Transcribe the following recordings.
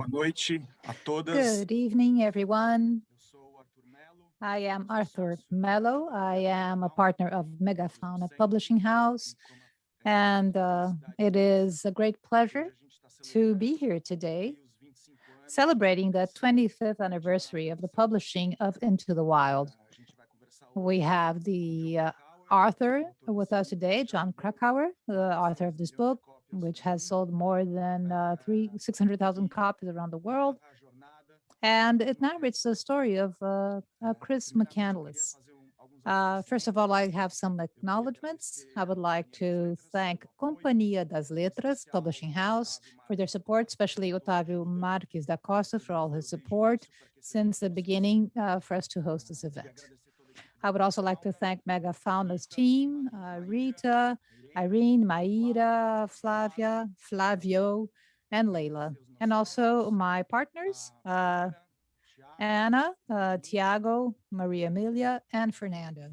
Boa noite a todas. Good evening, everyone. Eu sou o Arthur Mello. I am Arthur Mello. I am a partner of Megafauna Publishing House, and it is a great pleasure to be here today, celebrating the 25th anniversary of the publishing of Into the Wild. We have the author with us today, Jon Krakauer, the author of this book, which has sold more than 600,000 copies around the world. And it narrates the story of Chris McCandless. First of all, I have some acknowledgements. I would like to thank Companhia das Letras, Publishing House, for their support, especially Otávio Marques da Costa for all his support since the beginning for us to host this event. I would also like to thank Megafauna's team, Rita, Irene, Maíra, Flavia, Flavio, and Leila. And also my partners, Anna, Tiago, Maria Emilia, and Fernando.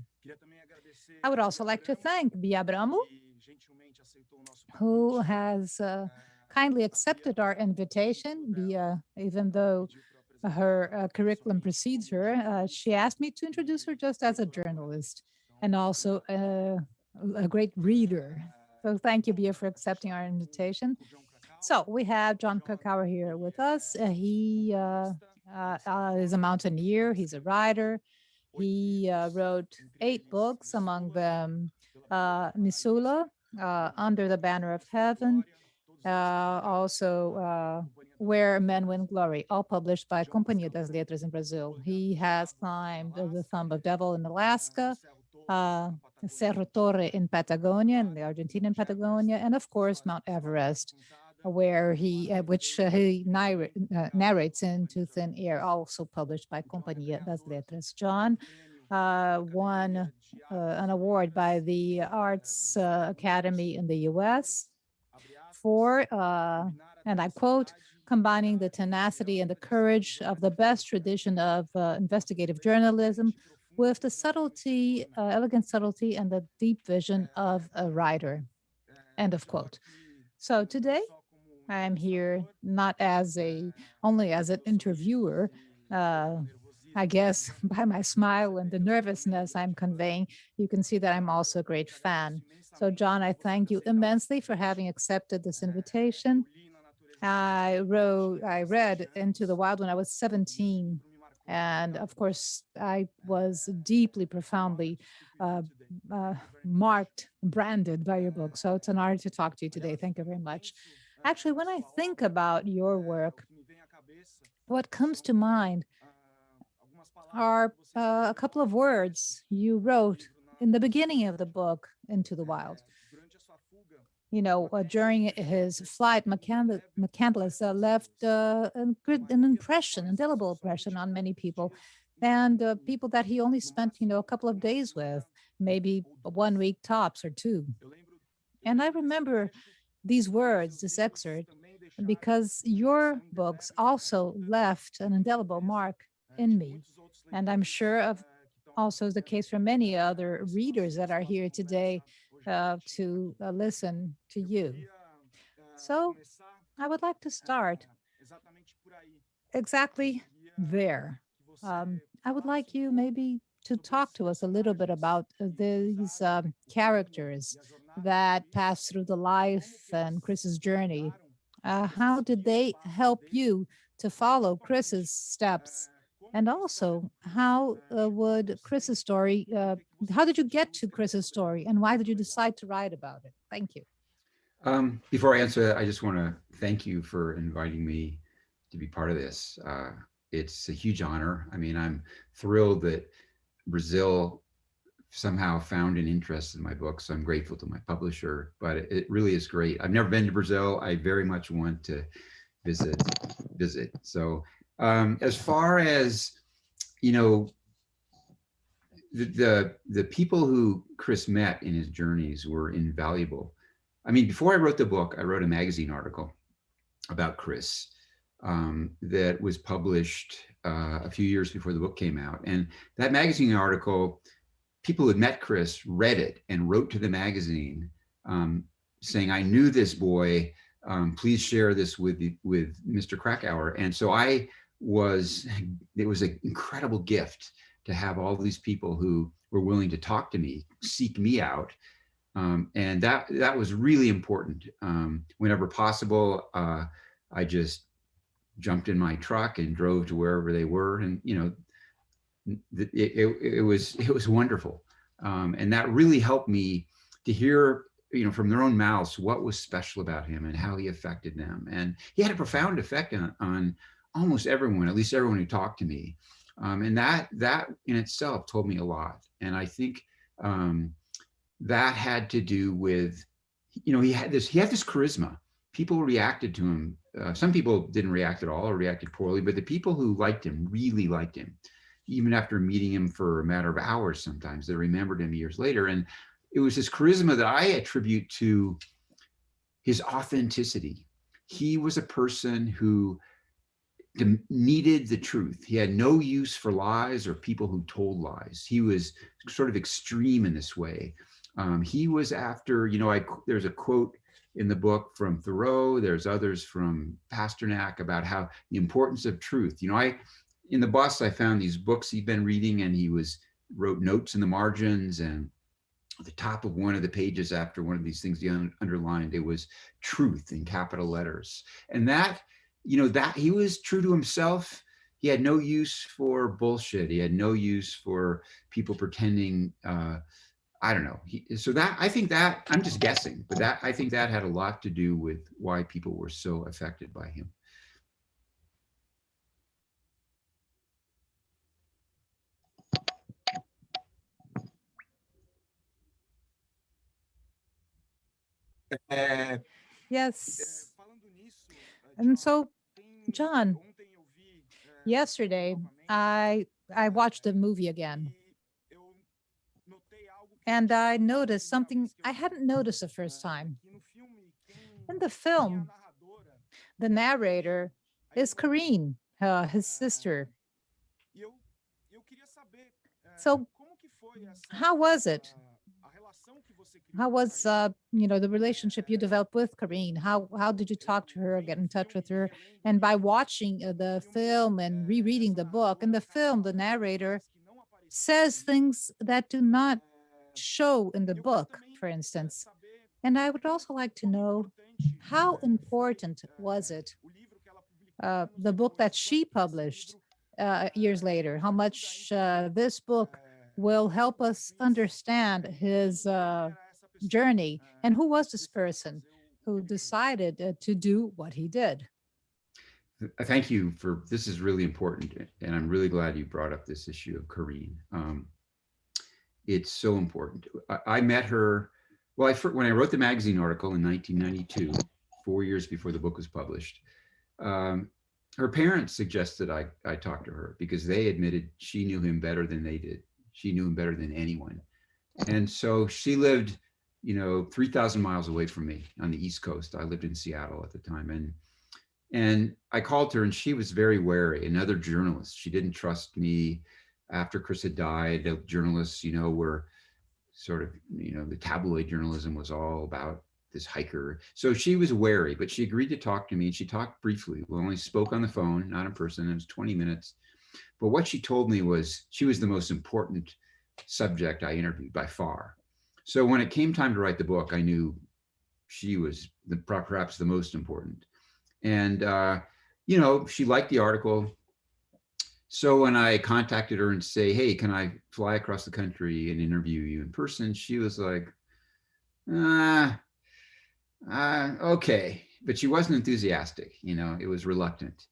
I would also like to thank Bia Abramo, who has kindly accepted our invitation. Bia, even though her curriculum precedes her, she asked me to introduce her just as a journalist and also a great reader. So thank you, Bia, for accepting our invitation. So we have Jon Krakauer here with us. He is a mountaineer. He's a writer. He wrote 8 books, among them Missoula, Under the Banner of Heaven, also Where Men Win Glory, all published by Companhia das Letras in Brazil. He has climbed the Thumb of Devil in Alaska, Cerro Torre in Patagonia, in the Argentinian Patagonia, and of course, Mount Everest, where which he narrates Into Thin Air, also published by Companhia das Letras. Jon won an award by the Arts Academy in the US for, and I quote, combining the tenacity and the courage of the best tradition of investigative journalism with the subtlety, elegant subtlety, and the deep vision of a writer, end of quote. So today, I'm here not as only as an interviewer. I guess by my smile and the nervousness I'm conveying, you can see that I'm also a great fan. So Jon, I thank you immensely for having accepted this invitation. I read Into the Wild when I was 17. And of course, I was deeply, profoundly marked, branded by your book. So it's an honor to talk to you today. Thank you very much. Actually, when I think about your work, what comes to mind are a couple of words you wrote in the beginning of the book, Into the Wild. You know, during his flight, McCandless left an impression, indelible impression on many people, and people that he only spent, a couple of days with, maybe 1 week tops or 2. And I remember these words, this excerpt, because your books also left an indelible mark in me. And I'm sure of also the case for many other readers that are here today to listen to you. So I would like to start exactly there. I would like you maybe to talk to us a little bit about these characters that passed through the life and Chris's journey. How did they help you to follow Chris's steps? And also, how would Chris's story, how did you get to Chris's story, and why did you decide to write about it? Thank you. Before I answer that, I just want to thank you for inviting me to be part of this. It's a huge honor. I mean, I'm thrilled that Brazil somehow found an interest in my book, so I'm grateful to my publisher, but it really is great. I've never been to Brazil. I very much want to visit. So as far as, the people who Chris met in his journeys were invaluable. I mean, before I wrote the book, I wrote a magazine article about Chris that was published a few years before the book came out. And that magazine article, people who had met Chris read it and wrote to the magazine saying, I knew this boy please share this with Mr. Krakauer. And so it was an incredible gift to have all these people who were willing to talk to me, seek me out. And that was really important. Whenever possible, I just jumped in my truck and drove to wherever they were. And, it was wonderful. And that really helped me to hear, from their own mouths, what was special about him and how he affected them. And he had a profound effect on almost everyone, at least everyone who talked to me. And that in itself told me a lot. And I think that had to do with, he had this charisma. People reacted to him. Some people didn't react at all or reacted poorly, but the people who liked him really liked him. Even after meeting him for a matter of hours, sometimes they remembered him years later. And it was this charisma that I attribute to his authenticity. He was a person who needed the truth. He had no use for lies or people who told lies. He was sort of extreme in this way. He was after, there's a quote in the book from Thoreau, there's others from Pasternak about how the importance of truth. In the bus, I found these books he'd been reading, and he wrote notes in the margins, and at the top of one of the pages after one of these things he underlined, it was truth in capital letters. And that he was true to himself. He had no use for bullshit. He had no use for people pretending, I don't know. I think that, I'm just guessing, but I think that had a lot to do with why people were so affected by him. Yes. And so, Jon, yesterday I watched the movie again, and I noticed something I hadn't noticed the first time. In the film, the narrator is Corinne, his sister. So how was it? How was, the relationship you developed with Corinne? How did you talk to her, get in touch with her? And by watching the film and rereading the book, in the film, the narrator says things that do not show in the book, for instance. And I would also like to know, how important was it, the book that she published years later, how much this book will help us understand his journey, and who was this person who decided to do what he did? Thank you this is really important, and I'm really glad you brought up this issue of Corinne. It's so important. I met her, when I wrote the magazine article in 1992, 4 years before the book was published. Her parents suggested I talk to her because they admitted she knew him better than they did. She knew him better than anyone. And so she lived 3,000 miles away from me on the East Coast. I lived in Seattle at the time. And I called her, and she was very wary. Another journalist. She didn't trust me. After Chris had died, the journalists, were sort of, the tabloid journalism was all about this hiker. So she was wary, but she agreed to talk to me. And she talked briefly. We only spoke on the phone, not in person. It was 20 minutes. But what she told me was she was the most important subject I interviewed by far. So when it came time to write the book, I knew she was perhaps the most important. And, she liked the article. So when I contacted her and say, hey, can I fly across the country and interview you in person? She was like, okay. But she wasn't enthusiastic, it was reluctant.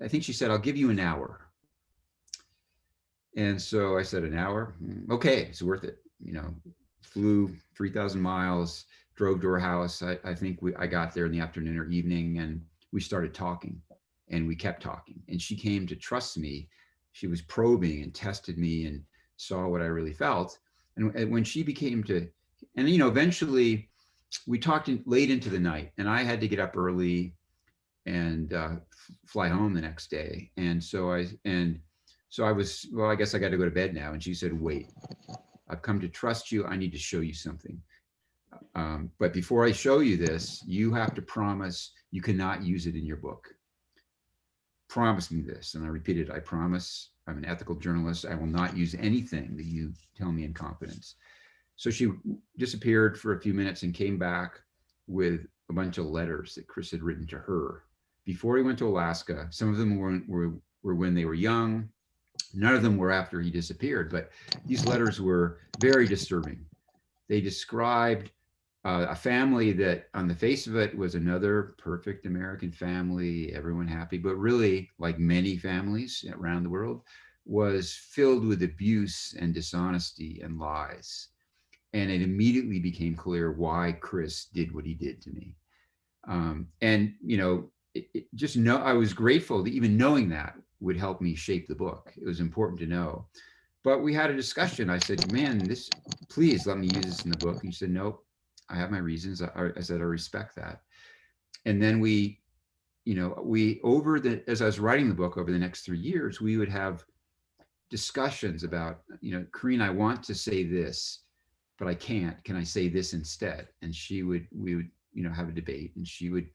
I think she said, I'll give you an hour. And so I said, an hour? Okay, it's worth it. Flew 3,000 miles, drove to her house. I think I got there in the afternoon or evening, and we started talking, and we kept talking. And she came to trust me. She was probing and tested me and saw what I really felt. And when she eventually we talked late into the night, and I had to get up early and fly home the next day. And so I was, I guess I got to go to bed now. And she said, wait, I've come to trust you. I need to show you something. But before I show you this, you have to promise you cannot use it in your book. Promise me this. And I repeated, I promise. I'm an ethical journalist. I will not use anything that you tell me in confidence. So she disappeared for a few minutes and came back with a bunch of letters that Chris had written to her before he went to Alaska. Some of them were when they were young. None of them were after he disappeared, but these letters were very disturbing. They described a family that on the face of it was another perfect American family, everyone happy, but really, like many families around the world, was filled with abuse and dishonesty and lies. And it immediately became clear why Chris did what he did to me. And, you know, I was grateful that even knowing that would help me shape the book. It was important to know. But we had a discussion. I said, man, please let me use this in the book. And he said, nope. I have my reasons. I said, I respect that. And then as I was writing the book over the next 3 years, we would have discussions about, Corinne, I want to say this, but I can't. Can I say this instead? And we would, have a debate, and she would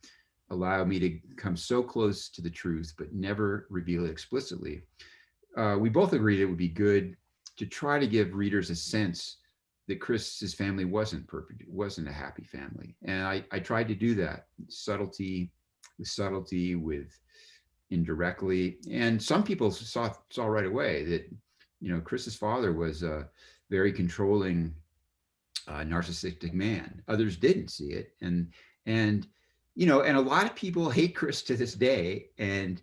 allow me to come so close to the truth, but never reveal it explicitly. We both agreed it would be good to try to give readers a sense that Chris's family wasn't perfect. It wasn't a happy family. And I tried to do that, subtlety, with indirectly. And some people saw right away that, Chris's father was a very controlling, narcissistic man. Others didn't see it. And a lot of people hate Chris to this day. And,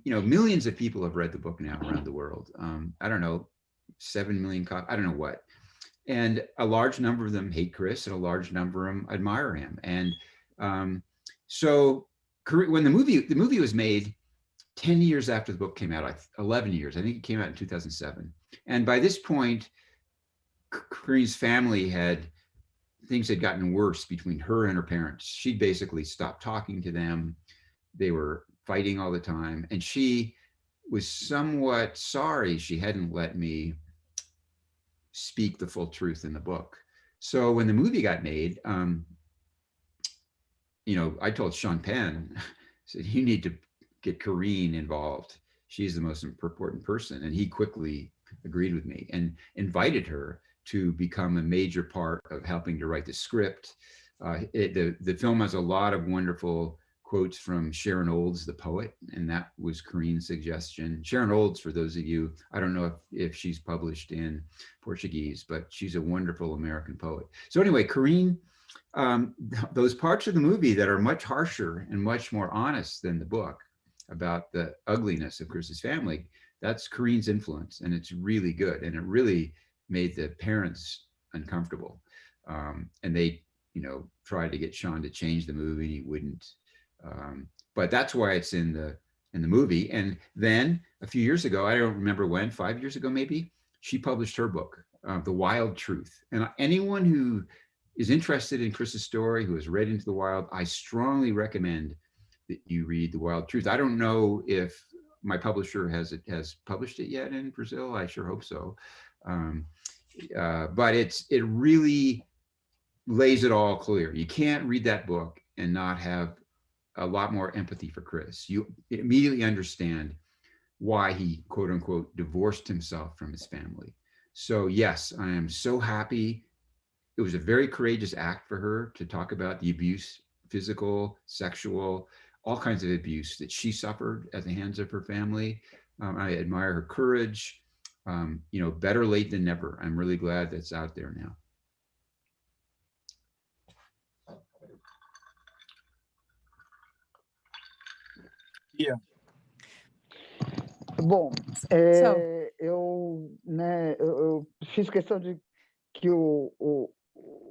millions of people have read the book now around the world. I don't know, 7 million copies, I don't know what. And a large number of them hate Chris, and a large number of them admire him. And so when the movie was made 10 years after the book came out, 11 years, I think it came out in 2007. And by this point, Corinne's family things had gotten worse between her and her parents. She'd basically stopped talking to them. They were fighting all the time. And she was somewhat sorry she hadn't let me speak the full truth in the book. So when the movie got made, I told Sean Penn, I said, you need to get Corinne involved. She's the most important person. And he quickly agreed with me and invited her to become a major part of helping to write the script. The film has a lot of wonderful quotes from Sharon Olds, the poet, and that was Corinne's suggestion. Sharon Olds, for those of you, I don't know if she's published in Portuguese, but she's a wonderful American poet. So anyway, Corinne, those parts of the movie that are much harsher and much more honest than the book about the ugliness of Chris's family, that's Corinne's influence, and it's really good. And it really made the parents uncomfortable. And they, tried to get Sean to change the movie, and he wouldn't. But that's why it's in the movie. And then a few years ago, I don't remember when, 5 years ago maybe, she published her book, The Wild Truth. And anyone who is interested in Chris's story, who has read Into the Wild, I strongly recommend that you read The Wild Truth. I don't know if my publisher has published it yet in Brazil. I sure hope so. But it really lays it all clear. You can't read that book and not have a lot more empathy for Chris. You immediately understand why he, quote unquote, divorced himself from his family. So yes, I am so happy. It was a very courageous act for her to talk about the abuse, physical, sexual, all kinds of abuse that she suffered at the hands of her family. I admire her courage. Better late than never. I'm really glad that's out there now. Yeah. Bom, eu fiz questão de que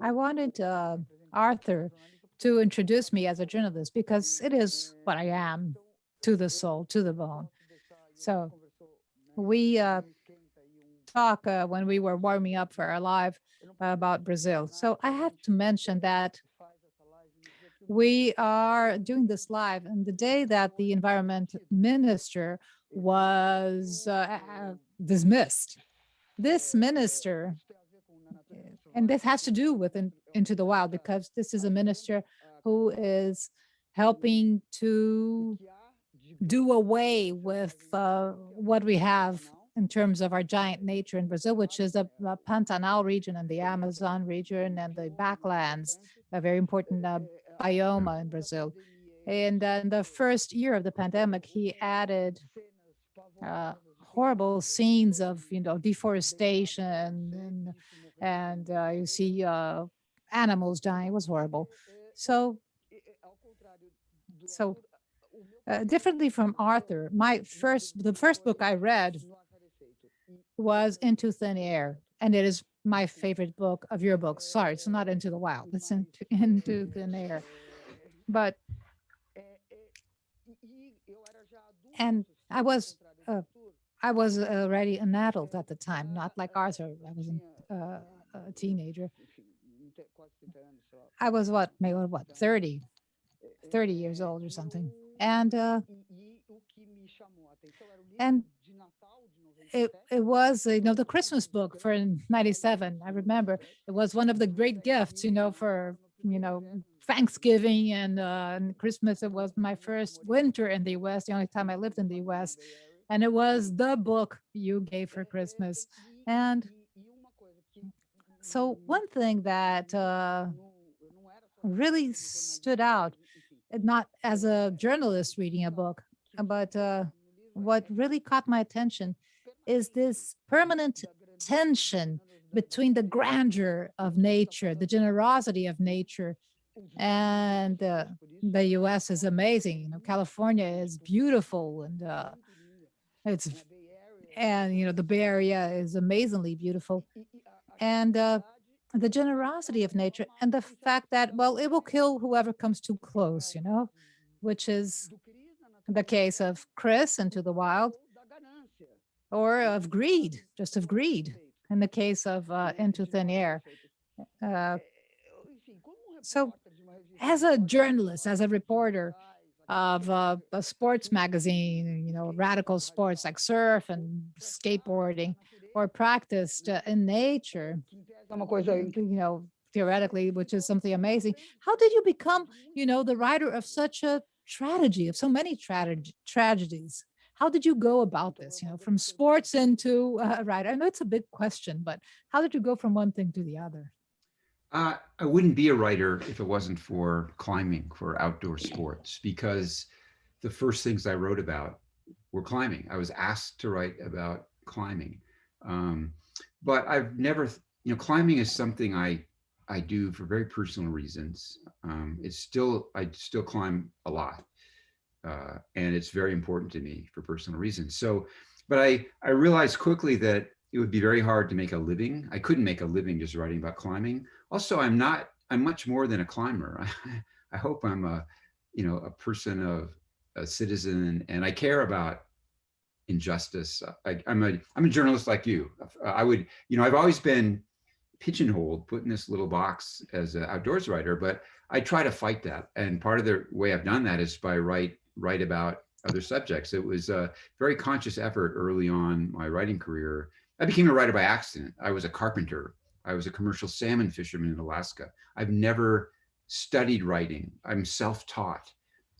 I wanted Arthur to introduce me as a journalist because it is what I am, to the soul, to the bone. So we talk when we were warming up for our live about Brazil. So I have to mention that we are doing this live on the day that the environment minister was dismissed. This minister And this has to do with Into the Wild, because this is a minister who is helping to do away with what we have in terms of our giant nature in Brazil, which is the Pantanal region and the Amazon region and the backlands, a very important biome in Brazil. And in the first year of the pandemic, he added horrible scenes of, deforestation, and you see animals dying. It was horrible. So differently from Arthur, the first book I read was Into Thin Air, and it is my favorite book of your books. Sorry, it's not Into the Wild, it's Into Thin Air. But and I was already an adult at the time, not like Arthur. I was a teenager. I was maybe 30 years old or something. And it was, the Christmas book for 97. I remember it was one of the great gifts, for, Thanksgiving and Christmas. It was my first winter in the US, the only time I lived in the US. And it was the book you gave for Christmas. And so one thing that really stood out, not as a journalist reading a book, but what really caught my attention is this permanent tension between the grandeur of nature, the generosity of nature, and the US is amazing. California is beautiful, and the Bay Area is amazingly beautiful. And the generosity of nature and the fact that, well, it will kill whoever comes too close, which is the case of Chris Into the Wild, or of greed, just of greed, in the case of Into Thin Air. So as a journalist, as a reporter of a sports magazine, radical sports like surf and skateboarding, or practiced in nature, theoretically, which is something amazing. How did you become, the writer of such a tragedy, of so many tragedies? How did you go about this, from sports into writer? I know it's a big question, but how did you go from one thing to the other? I wouldn't be a writer if it wasn't for climbing, for outdoor sports, because the first things I wrote about were climbing. I was asked to write about climbing. But I've never, climbing is something I do for very personal reasons. I still climb a lot. And it's very important to me for personal reasons. So, but I realized quickly that it would be very hard to make a living. I couldn't make a living just writing about climbing. Also, I'm much more than a climber. I hope I'm a person of a citizen, and I care about injustice. I'm a journalist like you. I've always been pigeonholed, put in this little box as an outdoors writer, but I try to fight that. And part of the way I've done that is by write about other subjects. It was a very conscious effort early on my writing career. I became a writer by accident. I was a carpenter. I was a commercial salmon fisherman in Alaska. I've never studied writing. I'm self-taught.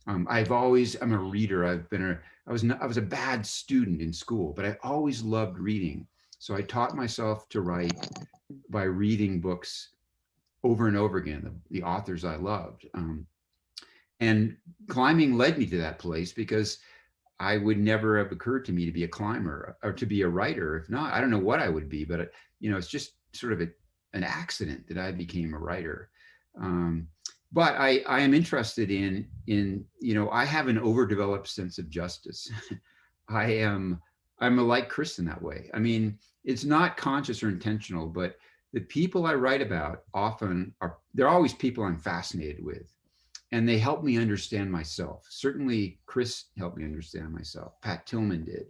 I'm a reader. I was a bad student in school, but I always loved reading. So I taught myself to write by reading books over and over again, the authors I loved. And climbing led me to that place, because I would never have occurred to me to be a climber or to be a writer. If not, I don't know what I would be, but it's just sort of an accident that I became a writer. But I am interested in I have an overdeveloped sense of justice. I'm like Chris in that way. I mean, it's not conscious or intentional, but the people I write about they're always people I'm fascinated with, and they help me understand myself. Certainly Chris helped me understand myself. Pat Tillman did.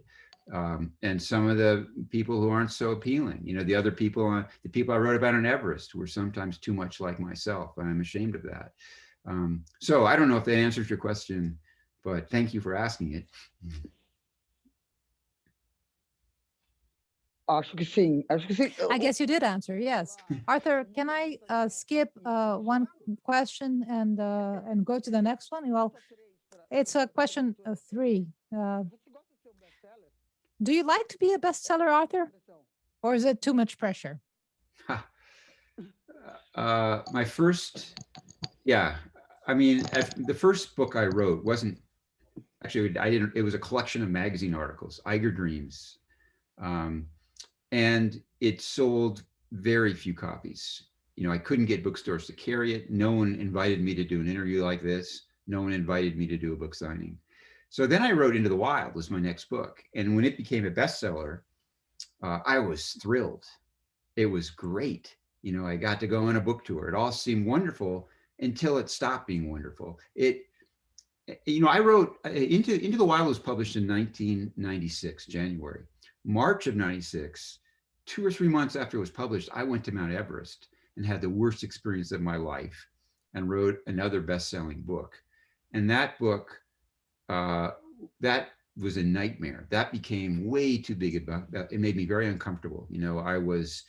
And some of the people who aren't so appealing, the people I wrote about on Everest were sometimes too much like myself, and I'm ashamed of that. So I don't know if that answers your question, but thank you for asking it. Acho que sim, acho que sim. I guess you did answer, yes. Arthur, can I skip one question and go to the next one? Well, it's a question 3. Do you like to be a bestseller author, or is it too much pressure? My first, yeah, I mean, the first book I wrote wasn't, actually, it was a collection of magazine articles, Eiger Dreams. And it sold very few copies. You know, I couldn't get bookstores to carry it. No one invited me to do an interview like this. No one invited me to do a book signing. So then I wrote Into the Wild was my next book. And when it became a bestseller, I was thrilled. It was great. You know, I got to go on a book tour. It all seemed wonderful until it stopped being wonderful. I wrote Into the Wild was published in 1996, January. March of 96, 2 or 3 months after it was published, I went to Mount Everest and had the worst experience of my life and wrote another best-selling book. And that book, that was a nightmare. That became way too big. It made me very uncomfortable. You know, I was,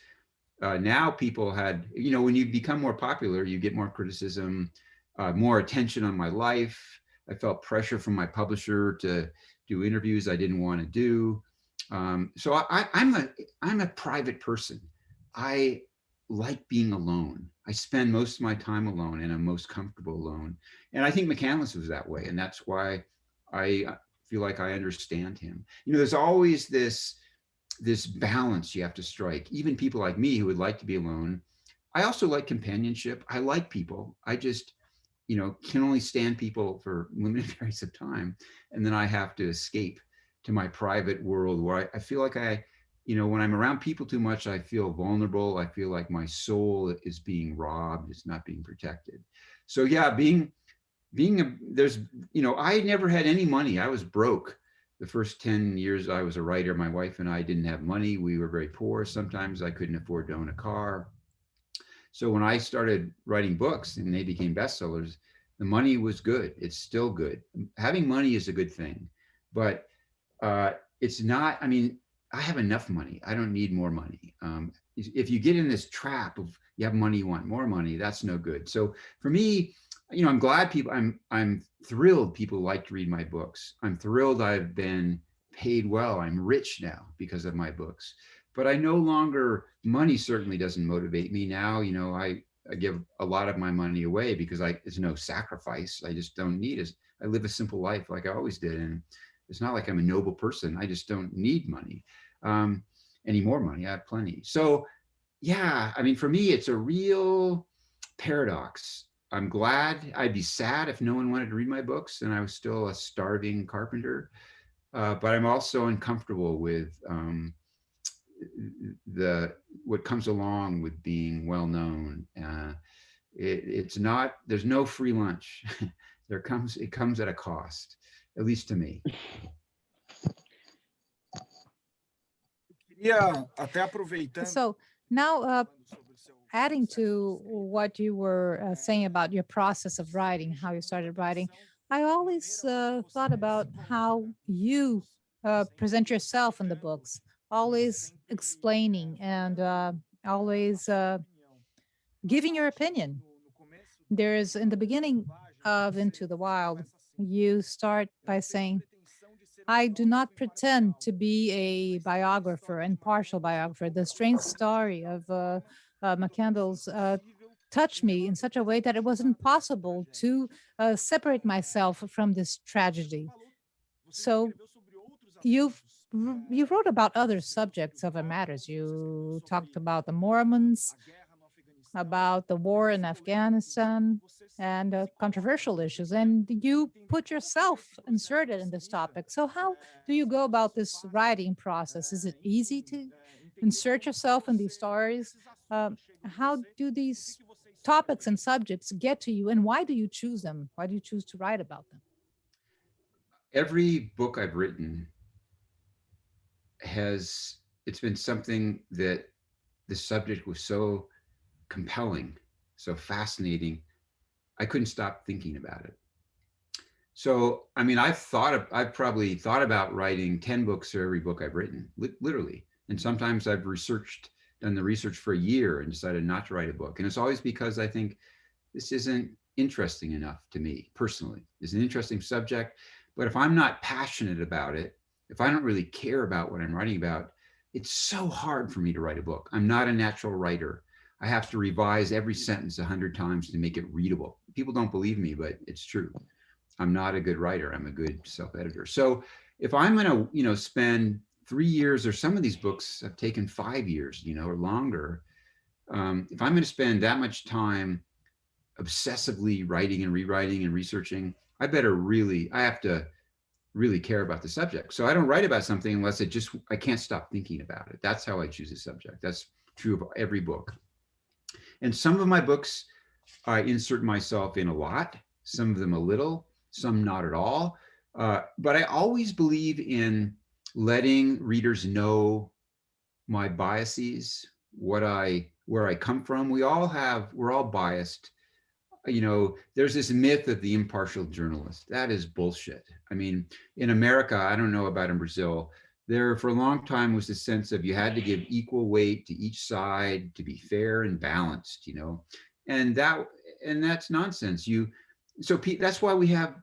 now people had, you know, when you become more popular, you get more criticism, more attention on my life. I felt pressure from my publisher to do interviews I didn't want to do. So I'm a private person. I like being alone. I spend most of my time alone and I'm most comfortable alone. And I think McCandless was that way. And that's why I feel like I understand him. You know, there's always this balance you have to strike. Even people like me who would like to be alone. I also like companionship. I like people. I just, you know, can only stand people for limited periods of time. And then I have to escape to my private world where I feel like you know, when I'm around people too much, I feel vulnerable. I feel like my soul is being robbed. It's not being protected. So yeah, there's, you know, I never had any money. I was broke. The first 10 years I was a writer, my wife and I didn't have money. We were very poor. Sometimes I couldn't afford to own a car. So when I started writing books and they became bestsellers, the money was good. It's still good. Having money is a good thing, but it's not, I mean, I have enough money. I don't need more money. If you get in this trap of you have money, you want more money, that's no good. So for me, you know, I'm glad I'm thrilled people like to read my books. I'm thrilled I've been paid well. I'm rich now because of my books, but I no longer, money certainly doesn't motivate me now. You know, I give a lot of my money away because it's no sacrifice. I just don't need it. I live a simple life like I always did. And it's not like I'm a noble person. I just don't need money, any more money. I have plenty. So yeah, I mean, for me, it's a real paradox. I'm glad. I'd be sad if no one wanted to read my books and I was still a starving carpenter. But I'm also uncomfortable with what comes along with being well known. It's not, there's no free lunch. It comes at a cost, at least to me. So now, adding to what you were saying about your process of writing, how you started writing, I always thought about how you present yourself in the books, always explaining and always giving your opinion. There's, in the beginning of Into the Wild, you start by saying, I do not pretend to be a biographer, impartial biographer. The strange story of McCandless touched me in such a way that it was impossible to separate myself from this tragedy. So you wrote about other subjects of matters. You talked about the Mormons, about the war in Afghanistan, and controversial issues, and you put yourself inserted in this topic. So how do you go about this writing process? Is it easy to insert yourself in these stories? How do these topics and subjects get to you, and why do you choose them? Why do you choose to write about them? Every book I've written it's been something that the subject was so compelling, so fascinating, I couldn't stop thinking about it. So, I mean, I've probably thought about writing 10 books for every book I've written, literally. And sometimes I've done the research for a year and decided not to write a book. And it's always because I think this isn't interesting enough to me personally. It's an interesting subject, but if I'm not passionate about it, if I don't really care about what I'm writing about, it's so hard for me to write a book. I'm not a natural writer. I have to revise every sentence 100 times to make it readable. People don't believe me, but it's true. I'm not a good writer. I'm a good self-editor. So if I'm going to, spend 3 years, or some of these books have taken 5 years, or longer. If I'm going to spend that much time obsessively writing and rewriting and researching, I have to really care about the subject. So I don't write about something unless I can't stop thinking about it. That's how I choose a subject. That's true of every book. And some of my books, I insert myself in a lot, some of them a little, some not at all. But I always believe in letting readers know my biases, where I come from. We're all biased. There's this myth of the impartial journalist. That is bullshit. I mean, in America, I don't know about in Brazil, there for a long time was the sense of you had to give equal weight to each side to be fair and balanced, and that's nonsense. That's why we have,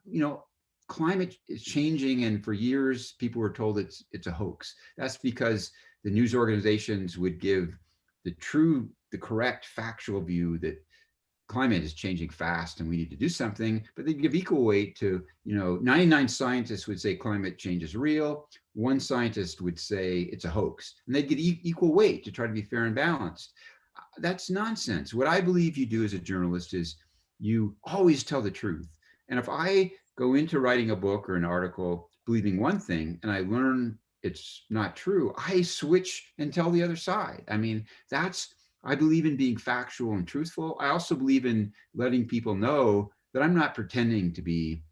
climate is changing, and for years people were told it's a hoax. That's because the news organizations would give the correct factual view that climate is changing fast and we need to do something, but they give equal weight to, 99 scientists would say climate change is real. One scientist would say it's a hoax, and they'd get equal weight to try to be fair and balanced. That's nonsense. What I believe you do as a journalist is you always tell the truth. And if I go into writing a book or an article believing one thing and I learn it's not true, I switch and tell the other side. I mean, I believe in being factual and truthful. I also believe in letting people know that I'm not pretending to be,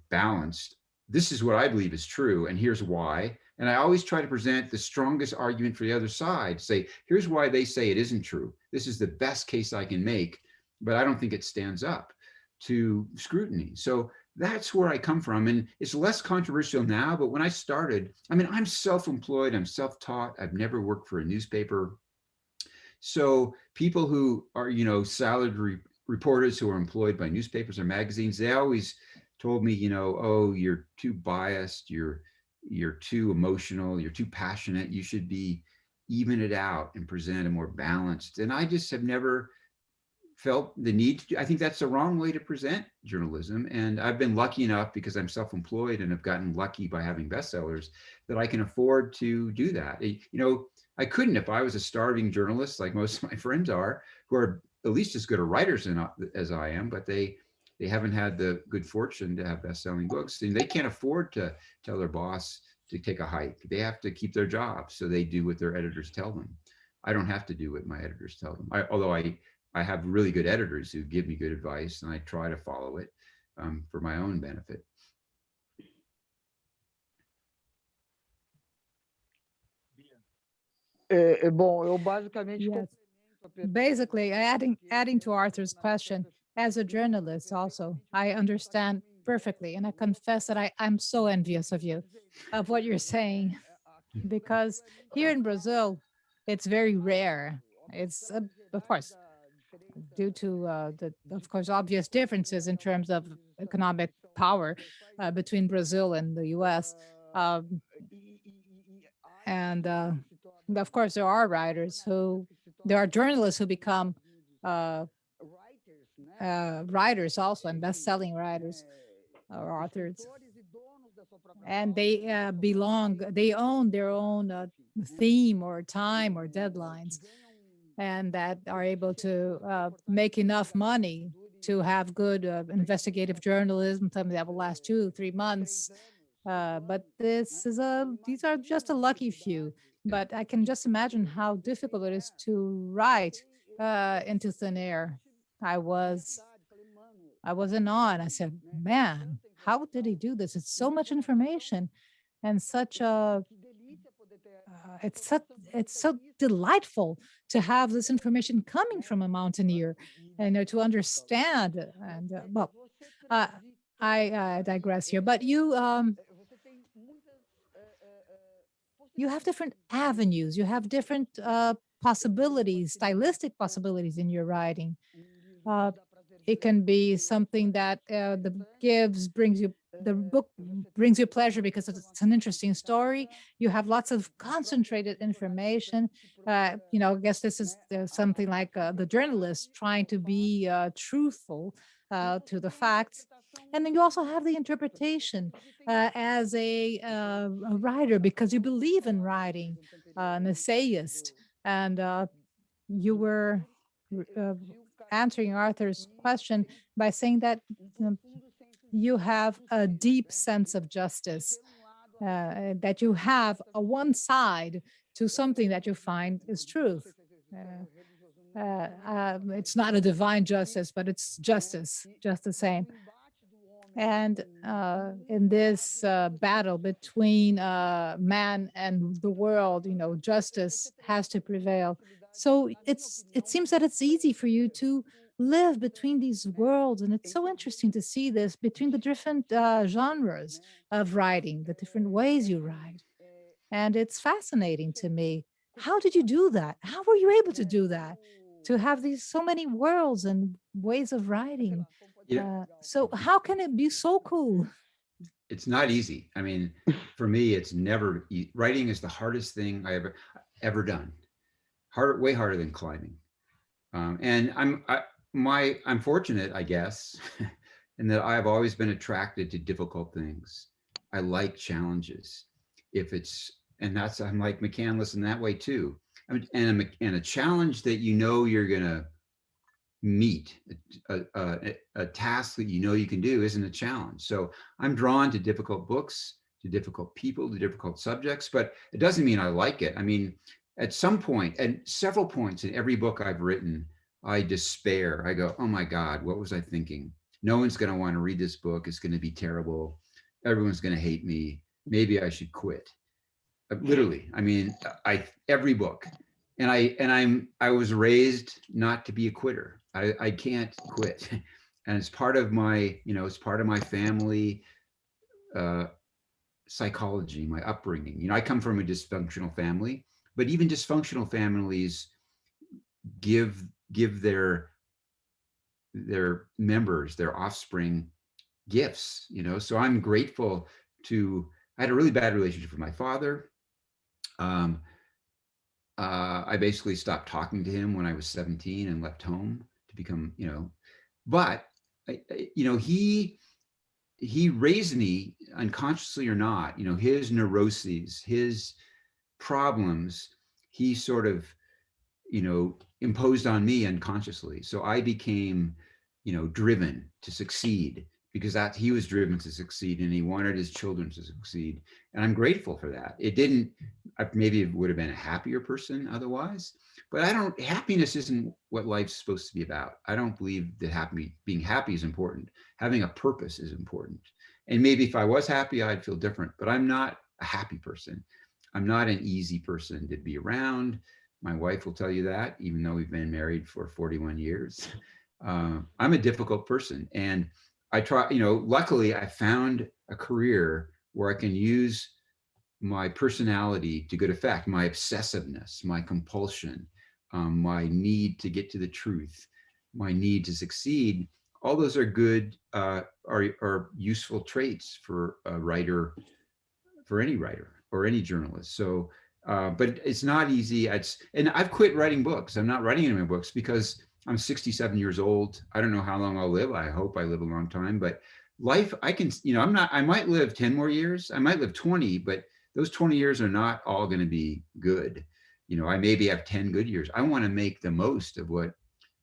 balanced. This is what I believe is true, and here's why. And I always try to present the strongest argument for the other side. Say, here's why they say it isn't true. This is the best case I can make, but I don't think it stands up to scrutiny. So that's where I come from. And it's less controversial now, but when I started, I'm self-employed, I'm self-taught, I've never worked for a newspaper. So people who are, salaried reporters who are employed by newspapers or magazines, they always told me, oh, you're too biased, you're too emotional, you're too passionate, you should even it out and present a more balanced. And I just have never felt the need to. I think that's the wrong way to present journalism. And I've been lucky enough, because I'm self-employed and have gotten lucky by having bestsellers, that I can afford to do that. I couldn't if I was a starving journalist, like most of my friends are, who are at least as good a writers as I am, but they haven't had the good fortune to have best-selling books. And they can't afford to tell their boss to take a hike. They have to keep their job, so they do what their editors tell them. I don't have to do what my editors tell them. Although I have really good editors who give me good advice, and I try to follow it for my own benefit. Bom, eu basicamente Yes. Basically, adding to Arthur's question, as a journalist also, I understand perfectly, and I confess that I'm so envious of you, of what you're saying, because here in Brazil, it's very rare. It's, of course, due to of course, obvious differences in terms of economic power between Brazil and the U.S. And of course, there are journalists who become writers also, and best-selling writers or authors. And they they own their own theme or time or deadlines, and that are able to make enough money to have good investigative journalism, something that will last 2-3 months. But these are just a lucky few. But I can just imagine how difficult it is to write into thin air. I was in awe, and I said, man, how did he do this? It's so much information, and such a it's so delightful to have this information coming from a mountaineer, and to understand. And I digress here, but you you have different avenues, you have different possibilities, stylistic possibilities in your writing. It can be something that the book brings you pleasure because it's an interesting story. You have lots of concentrated information. I guess this is something like the journalist trying to be truthful to the facts. And then you also have the interpretation as a writer, because you believe in writing, an essayist. And you were answering Arthur's question by saying that you have a deep sense of justice, that you have a one side to something that you find is truth. It's not a divine justice, but it's justice, just the same. And in this battle between man and the world, justice has to prevail. So it seems that it's easy for you to live between these worlds, and it's so interesting to see this between the different genres of writing, the different ways you write, and it's fascinating to me. How did you do that? How were you able to do that? To have these so many worlds and ways of writing. So how can it be so cool? It's not easy. I mean, for me, it's never writing is the hardest thing I ever done. Way harder than climbing. And I'm fortunate, I guess, in that I've always been attracted to difficult things. I like challenges. I'm like McCandless in that way too. And a challenge that you're gonna meet, a task that you can do isn't a challenge. So I'm drawn to difficult books, to difficult people, to difficult subjects, but it doesn't mean I like it. I mean, at some point, and several points in every book I've written, I despair. I go, oh my God, what was I thinking? No one's going to want to read this book. It's going to be terrible. Everyone's going to hate me. Maybe I should quit. Literally, I mean, every book. And I was raised not to be a quitter. I can't quit. And it's part of my, it's part of my family psychology, my upbringing. I come from a dysfunctional family, but even dysfunctional families give their members, their offspring, gifts. So I'm grateful I had a really bad relationship with my father. I basically stopped talking to him when I was 17 and left home to become, but he raised me, unconsciously or not, his neuroses, his problems, he sort of, imposed on me unconsciously. So I became, driven to succeed, because he was driven to succeed and he wanted his children to succeed. And I'm grateful for that. Maybe it would have been a happier person otherwise, but happiness isn't what life's supposed to be about. I don't believe that being happy is important. Having a purpose is important. And maybe if I was happy, I'd feel different, but I'm not a happy person. I'm not an easy person to be around. My wife will tell you that, even though we've been married for 41 years. I'm a difficult person. And I try, luckily I found a career where I can use my personality to good effect, my obsessiveness, my compulsion, my need to get to the truth, my need to succeed. All those are good, are useful traits for a writer, for any writer or any journalist. So, but it's not easy. And I've quit writing books. I'm not writing any more books because I'm 67 years old. I don't know how long I'll live. I hope I live a long time, but life, I might live 10 more years. I might live 20, but those 20 years are not all going to be good. I maybe have 10 good years. I want to make the most of what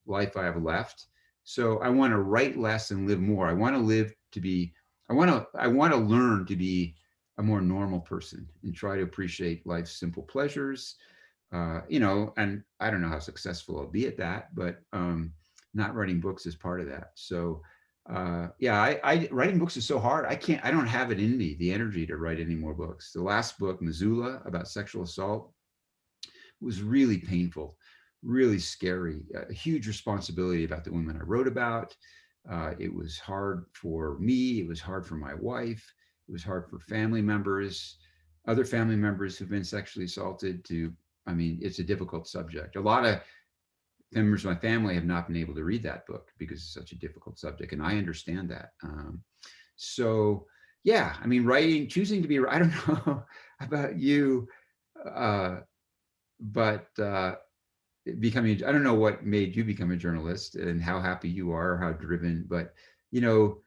life I have left. So I want to write less and live more. I want to learn to be a more normal person and try to appreciate life's simple pleasures. And I don't know how successful I'll be at that, but not writing books is part of that. So writing books is so hard. I don't have it in me, the energy to write any more books. The last book, Missoula, about sexual assault, was really painful, really scary, a huge responsibility about the women I wrote about. It was hard for me. It was hard for my wife. It was hard for family members. other family members who've been sexually assaulted to, I mean, it's a difficult subject. A lot of members of my family have not been able to read that book because it's such a difficult subject, and I understand that. So yeah, I mean, choosing to be, I don't know about you, but becoming, I don't know what made you become a journalist and how happy you are, how driven, but you know,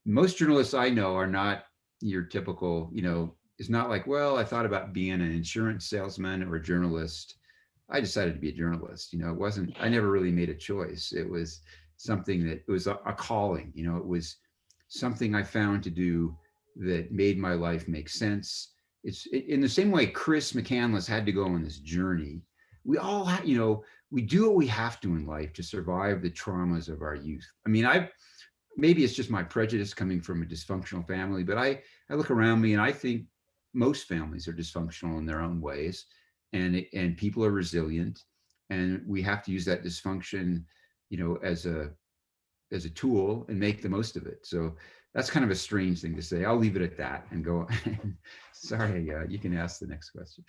most journalists I know are not your typical, you know, it's not like, well, I thought about being an insurance salesman or a journalist. I decided to be a journalist. You know, it wasn't, I never really made a choice. It was something that, it was a calling, you know, it was something I found to do that made my life make sense. It's in the same way Chris McCandless had to go on this journey. We all, you know, we do what we have to in life to survive the traumas of our youth. I mean, maybe it's just my prejudice coming from a dysfunctional family, but I look around me and I think most families are dysfunctional in their own ways, and people are resilient, and we have to use that dysfunction, you know, as a tool and make the most of it. So that's kind of a strange thing to say. I'll leave it at that and go. Sorry, you can ask the next question.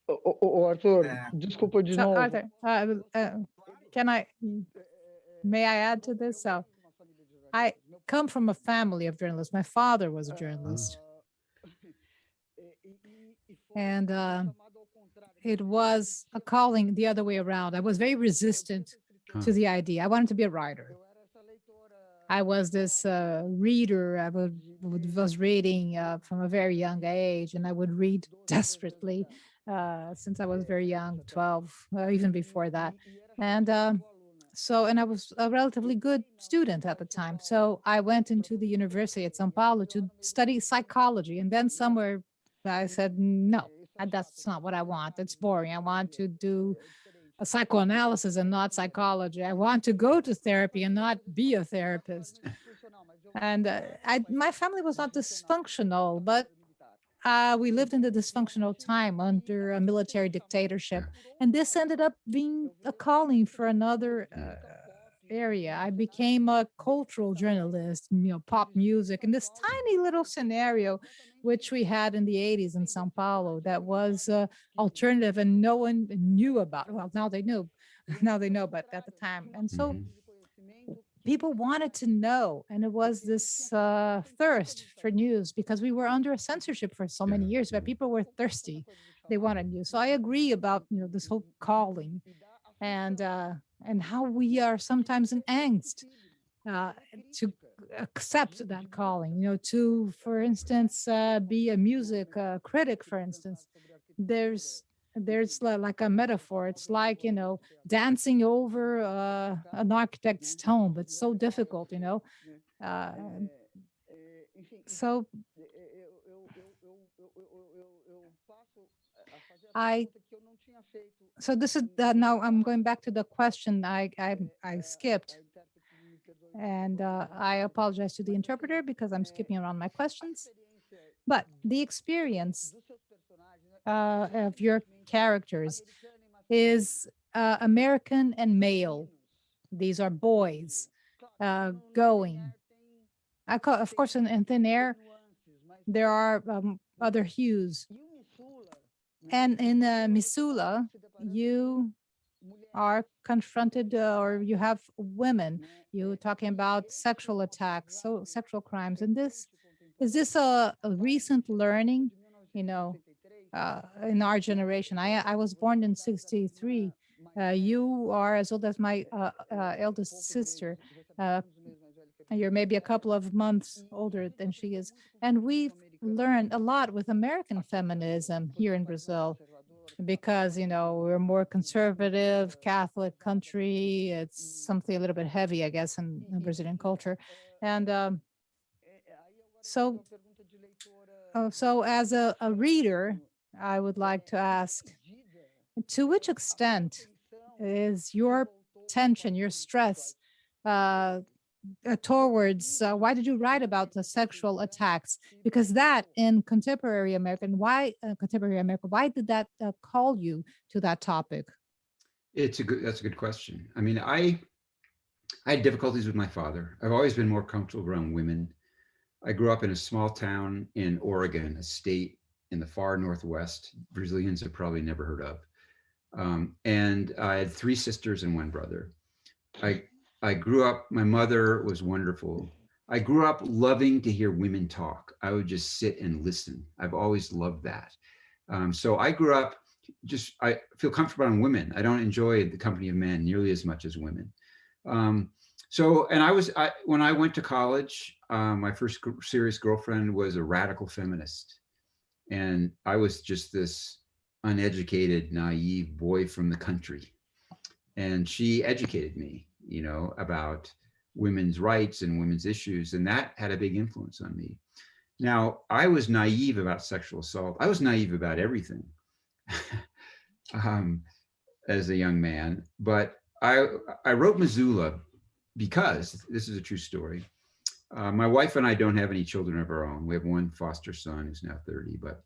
Arthur, desculpa de So novo. Arthur, may I add to this? So I come from a family of journalists. My father was a journalist. And it was a calling the other way around. I was very resistant to the idea. I wanted to be a writer. I was this reader. I was reading from a very young age, and I would read desperately since I was very young, 12, even before that. And and I was a relatively good student at the time. So I went into the university at São Paulo to study psychology. And then somewhere I said, no, that's not what I want. It's boring. I want to do a psychoanalysis and not psychology. I want to go to therapy and not be a therapist. And my family was not dysfunctional, but we lived in the dysfunctional time under a military dictatorship. And this ended up being a calling for another area. I became a cultural journalist, you know, pop music, in this tiny little scenario, which we had in the 80s in Sao Paulo, that was alternative and no one knew about. Well, now they know, but at the time. And so people wanted to know, and it was this thirst for news, because we were under a censorship for so many years, but people were thirsty. They wanted news. So I agree about, you know, this whole calling and how we are sometimes in angst to accept that calling, you know, to, for instance, be a music critic, for instance. There's like a metaphor. It's like, you know, dancing over an architect's tomb. It's so difficult, you know. So this is now I'm going back to the question I skipped, and I apologize to the interpreter because I'm skipping around my questions. But the experience of your characters is American and male. These are boys going. Of course, in Thin Air, there are other hues. And in Missoula, you are confronted, or you have women. You're talking about sexual attacks, so sexual crimes. And is this a recent learning? You know, in our generation. I was born in '63. You are as old as my eldest sister. You're maybe a couple of months older than she is. And we've learned a lot with American feminism here in Brazil, because, you know, we're a more conservative Catholic country. It's something a little bit heavy, I guess, in Brazilian culture. And so as a reader, I would like to ask, to which extent is your tension, your stress towards, why did you write about the sexual attacks? Because that in contemporary America, why did that call you to that topic? That's a good question. I mean, I had difficulties with my father. I've always been more comfortable around women. I grew up in a small town in Oregon, a state in the far Northwest. Brazilians have probably never heard of. And I had 3 sisters and 1 brother. I grew up, my mother was wonderful. I grew up loving to hear women talk. I would just sit and listen. I've always loved that. So I grew up I feel comfortable around women. I don't enjoy the company of men nearly as much as women. When I went to college, my first serious girlfriend was a radical feminist. And I was just this uneducated, naive boy from the country. And she educated me, about women's rights and women's issues. And that had a big influence on me. Now, I was naive about sexual assault. I was naive about everything as a young man. But I wrote Missoula because, this is a true story, my wife and I don't have any children of our own. We have 1 foster son who's now 30, but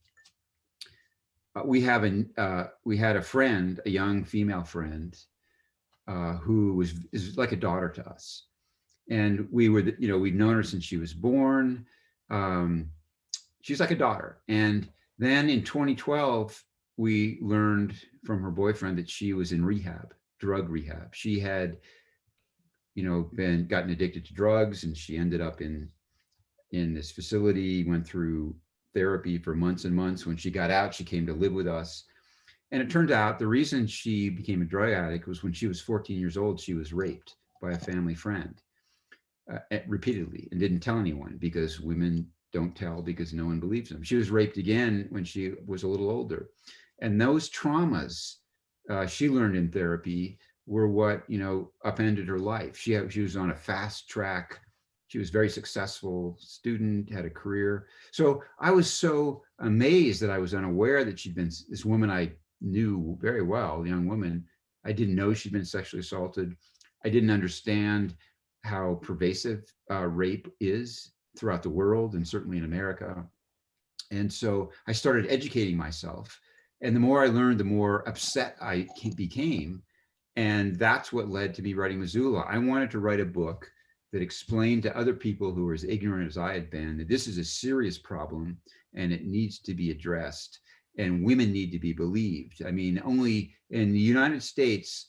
we had a friend, a young female friend, who is like a daughter to us. And we'd known her since she was born. She's like a daughter. And then in 2012, we learned from her boyfriend that she was in rehab, drug rehab. She had, gotten addicted to drugs, and she ended up in this facility, went through therapy for months and months. When she got out, she came to live with us. And it turned out the reason she became a drug addict was when she was 14 years old, she was raped by a family friend repeatedly, and didn't tell anyone, because women don't tell because no one believes them. She was raped again when she was a little older. And those traumas she learned in therapy were what, upended her life. She was on a fast track. She was a very successful student, had a career. So I was so amazed that I was unaware that she'd been this woman I knew very well, a young woman. I didn't know she'd been sexually assaulted. I didn't understand how pervasive rape is throughout the world, and certainly in America. And so I started educating myself. And the more I learned, the more upset I became. And that's what led to me writing Missoula. I wanted to write a book that explained to other people who were as ignorant as I had been that this is a serious problem and it needs to be addressed, and women need to be believed. I mean, only in the United States,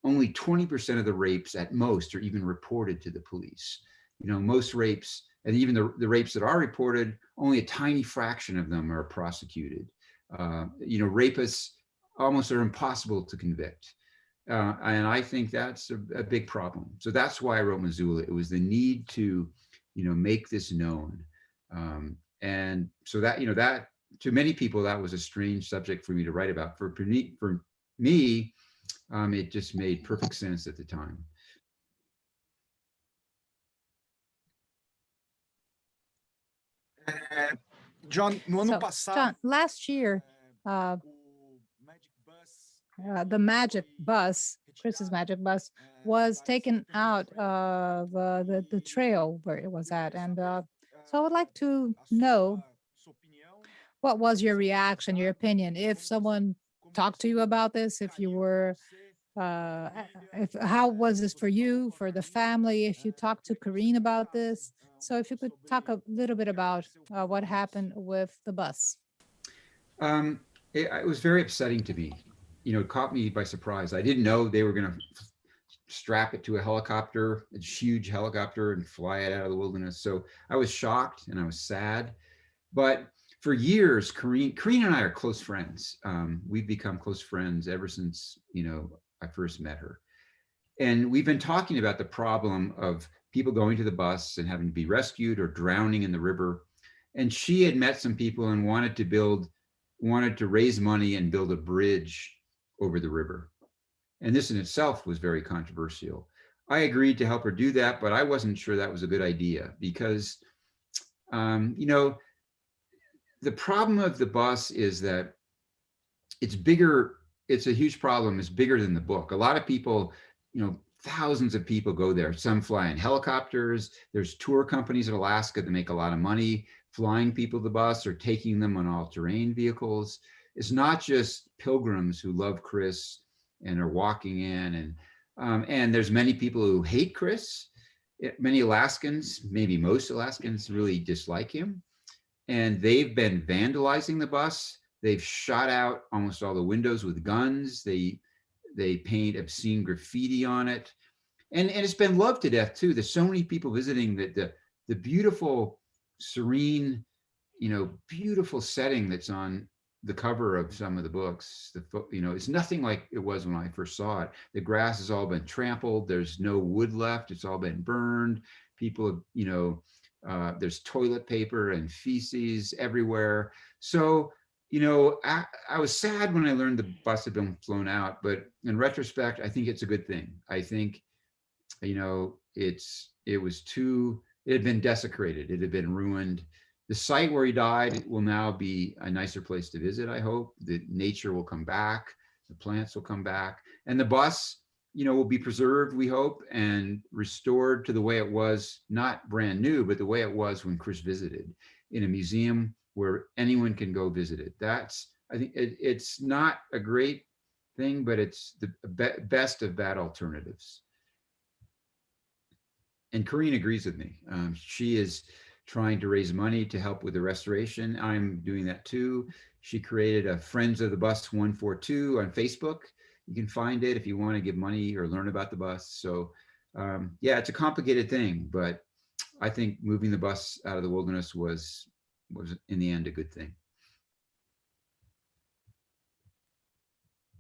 only 20% of the rapes at most are even reported to the police. Most rapes, and even the rapes that are reported, only a tiny fraction of them are prosecuted. Rapists almost are impossible to convict. And I think that's a big problem. So that's why I wrote Missoula. It was the need to, make this known. And so that, that to many people, that was a strange subject for me to write about. For me, it just made perfect sense at the time. Jon, no ano So, passado, John, last year, the magic bus, Chris's magic bus, was taken out of the trail where it was at. And so I would like to know, what was your reaction, your opinion, if someone talked to you about this, if you were, how was this for you, for the family, if you talked to Karine about this? So if you could talk a little bit about what happened with the bus. It was very upsetting to me. It caught me by surprise. I didn't know they were going to strap it to a helicopter, a huge helicopter, and fly it out of the wilderness. So I was shocked and I was sad. But for years, Karine and I are close friends. We've become close friends ever since, I first met her. And we've been talking about the problem of people going to the bus and having to be rescued or drowning in the river. And she had met some people and wanted to raise money and build a bridge over the river. And this in itself was very controversial. I agreed to help her do that, but I wasn't sure that was a good idea because, the problem of the bus is that it's bigger. It's a huge problem. It's bigger than the book. A lot of people, thousands of people go there. Some fly in helicopters. There's tour companies in Alaska that make a lot of money flying people to the bus or taking them on all-terrain vehicles. It's not just pilgrims who love Chris and are walking in, and there's many people who hate Chris. many Alaskans, maybe most Alaskans, really dislike him. And they've been vandalizing the bus. They've shot out almost all the windows with guns. They paint obscene graffiti on it. And it's been loved to death too. There's so many people visiting that the beautiful, serene, beautiful setting that's on the cover of some of the books. It's nothing like it was when I first saw it. The grass has all been trampled. There's no wood left. It's all been burned. People, there's toilet paper and feces everywhere. So, I was sad when I learned the bus had been flown out, but in retrospect, I think it's a good thing. I think, it had been desecrated. It had been ruined. The site where he died will now be a nicer place to visit, I hope. The nature will come back, the plants will come back, and the bus, will be preserved, we hope, and restored to the way it was, not brand new, but the way it was when Chris visited, in a museum where anyone can go visit it. I think it's not a great thing, but it's the best of bad alternatives. And Corinne agrees with me. She is trying to raise money to help with the restoration. I'm doing that too. She created a Friends of the Bus 142 on Facebook. You can find it if you want to give money or learn about the bus. So yeah, it's a complicated thing, but I think moving the bus out of the wilderness was in the end a good thing.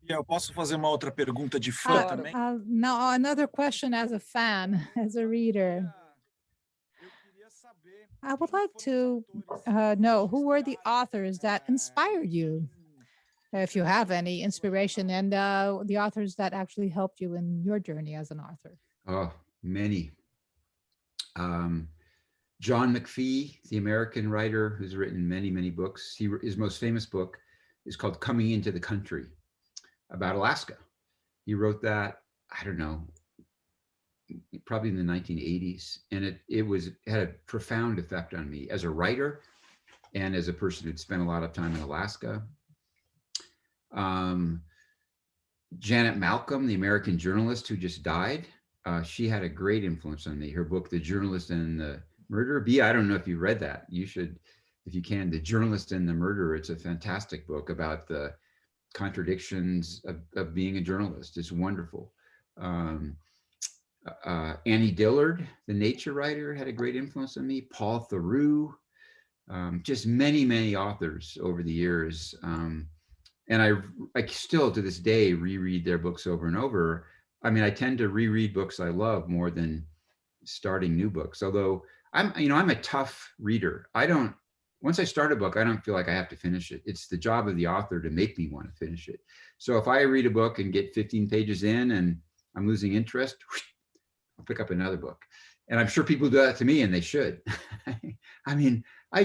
Eu posso fazer uma outra pergunta de fã também? Now another question as a fan, as a reader. I would like to know who were the authors that inspired you, if you have any inspiration, and the authors that actually helped you in your journey as an author. Oh, many. John McPhee, the American writer who's written many, many books. His most famous book is called Coming into the Country, about Alaska. He wrote that, I don't know, probably in the 1980s. And it had a profound effect on me as a writer and as a person who'd spent a lot of time in Alaska. Janet Malcolm, the American journalist who just died, she had a great influence on me. Her book, The Journalist and the Murderer. Bia, I don't know if you read that. You should, if you can, The Journalist and the Murderer. It's a fantastic book about the contradictions of being a journalist. It's wonderful. Annie Dillard, the nature writer, had a great influence on me. Paul Theroux, just many, many authors over the years. And I still to this day reread their books over and over. I mean, I tend to reread books I love more than starting new books. Although I'm a tough reader. Once I start a book, I don't feel like I have to finish it. It's the job of the author to make me want to finish it. So if I read a book and get 15 pages in and I'm losing interest, I'll pick up another book. And I'm sure people do that to me, and they should. I mean, I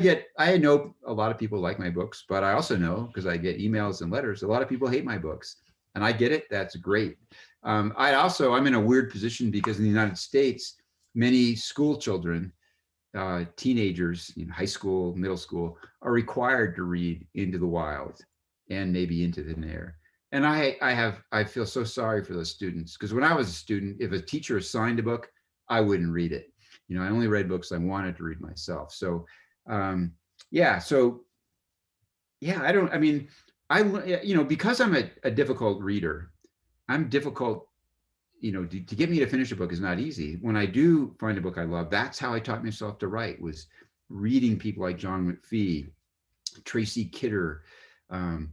know a lot of people like my books, but I also know, because I get emails and letters, a lot of people hate my books, and I get it. That's great. I'm in a weird position because in the United States, many school children, teenagers, high school, middle school, are required to read Into the Wild and maybe Into Thin Air. And I feel so sorry for those students, because when I was a student, if a teacher assigned a book, I wouldn't read it. I only read books I wanted to read myself. So because I'm a difficult reader, I'm difficult, to get me to finish a book is not easy. When I do find a book I love, that's how I taught myself to write, was reading people like John McPhee, Tracy Kidder, over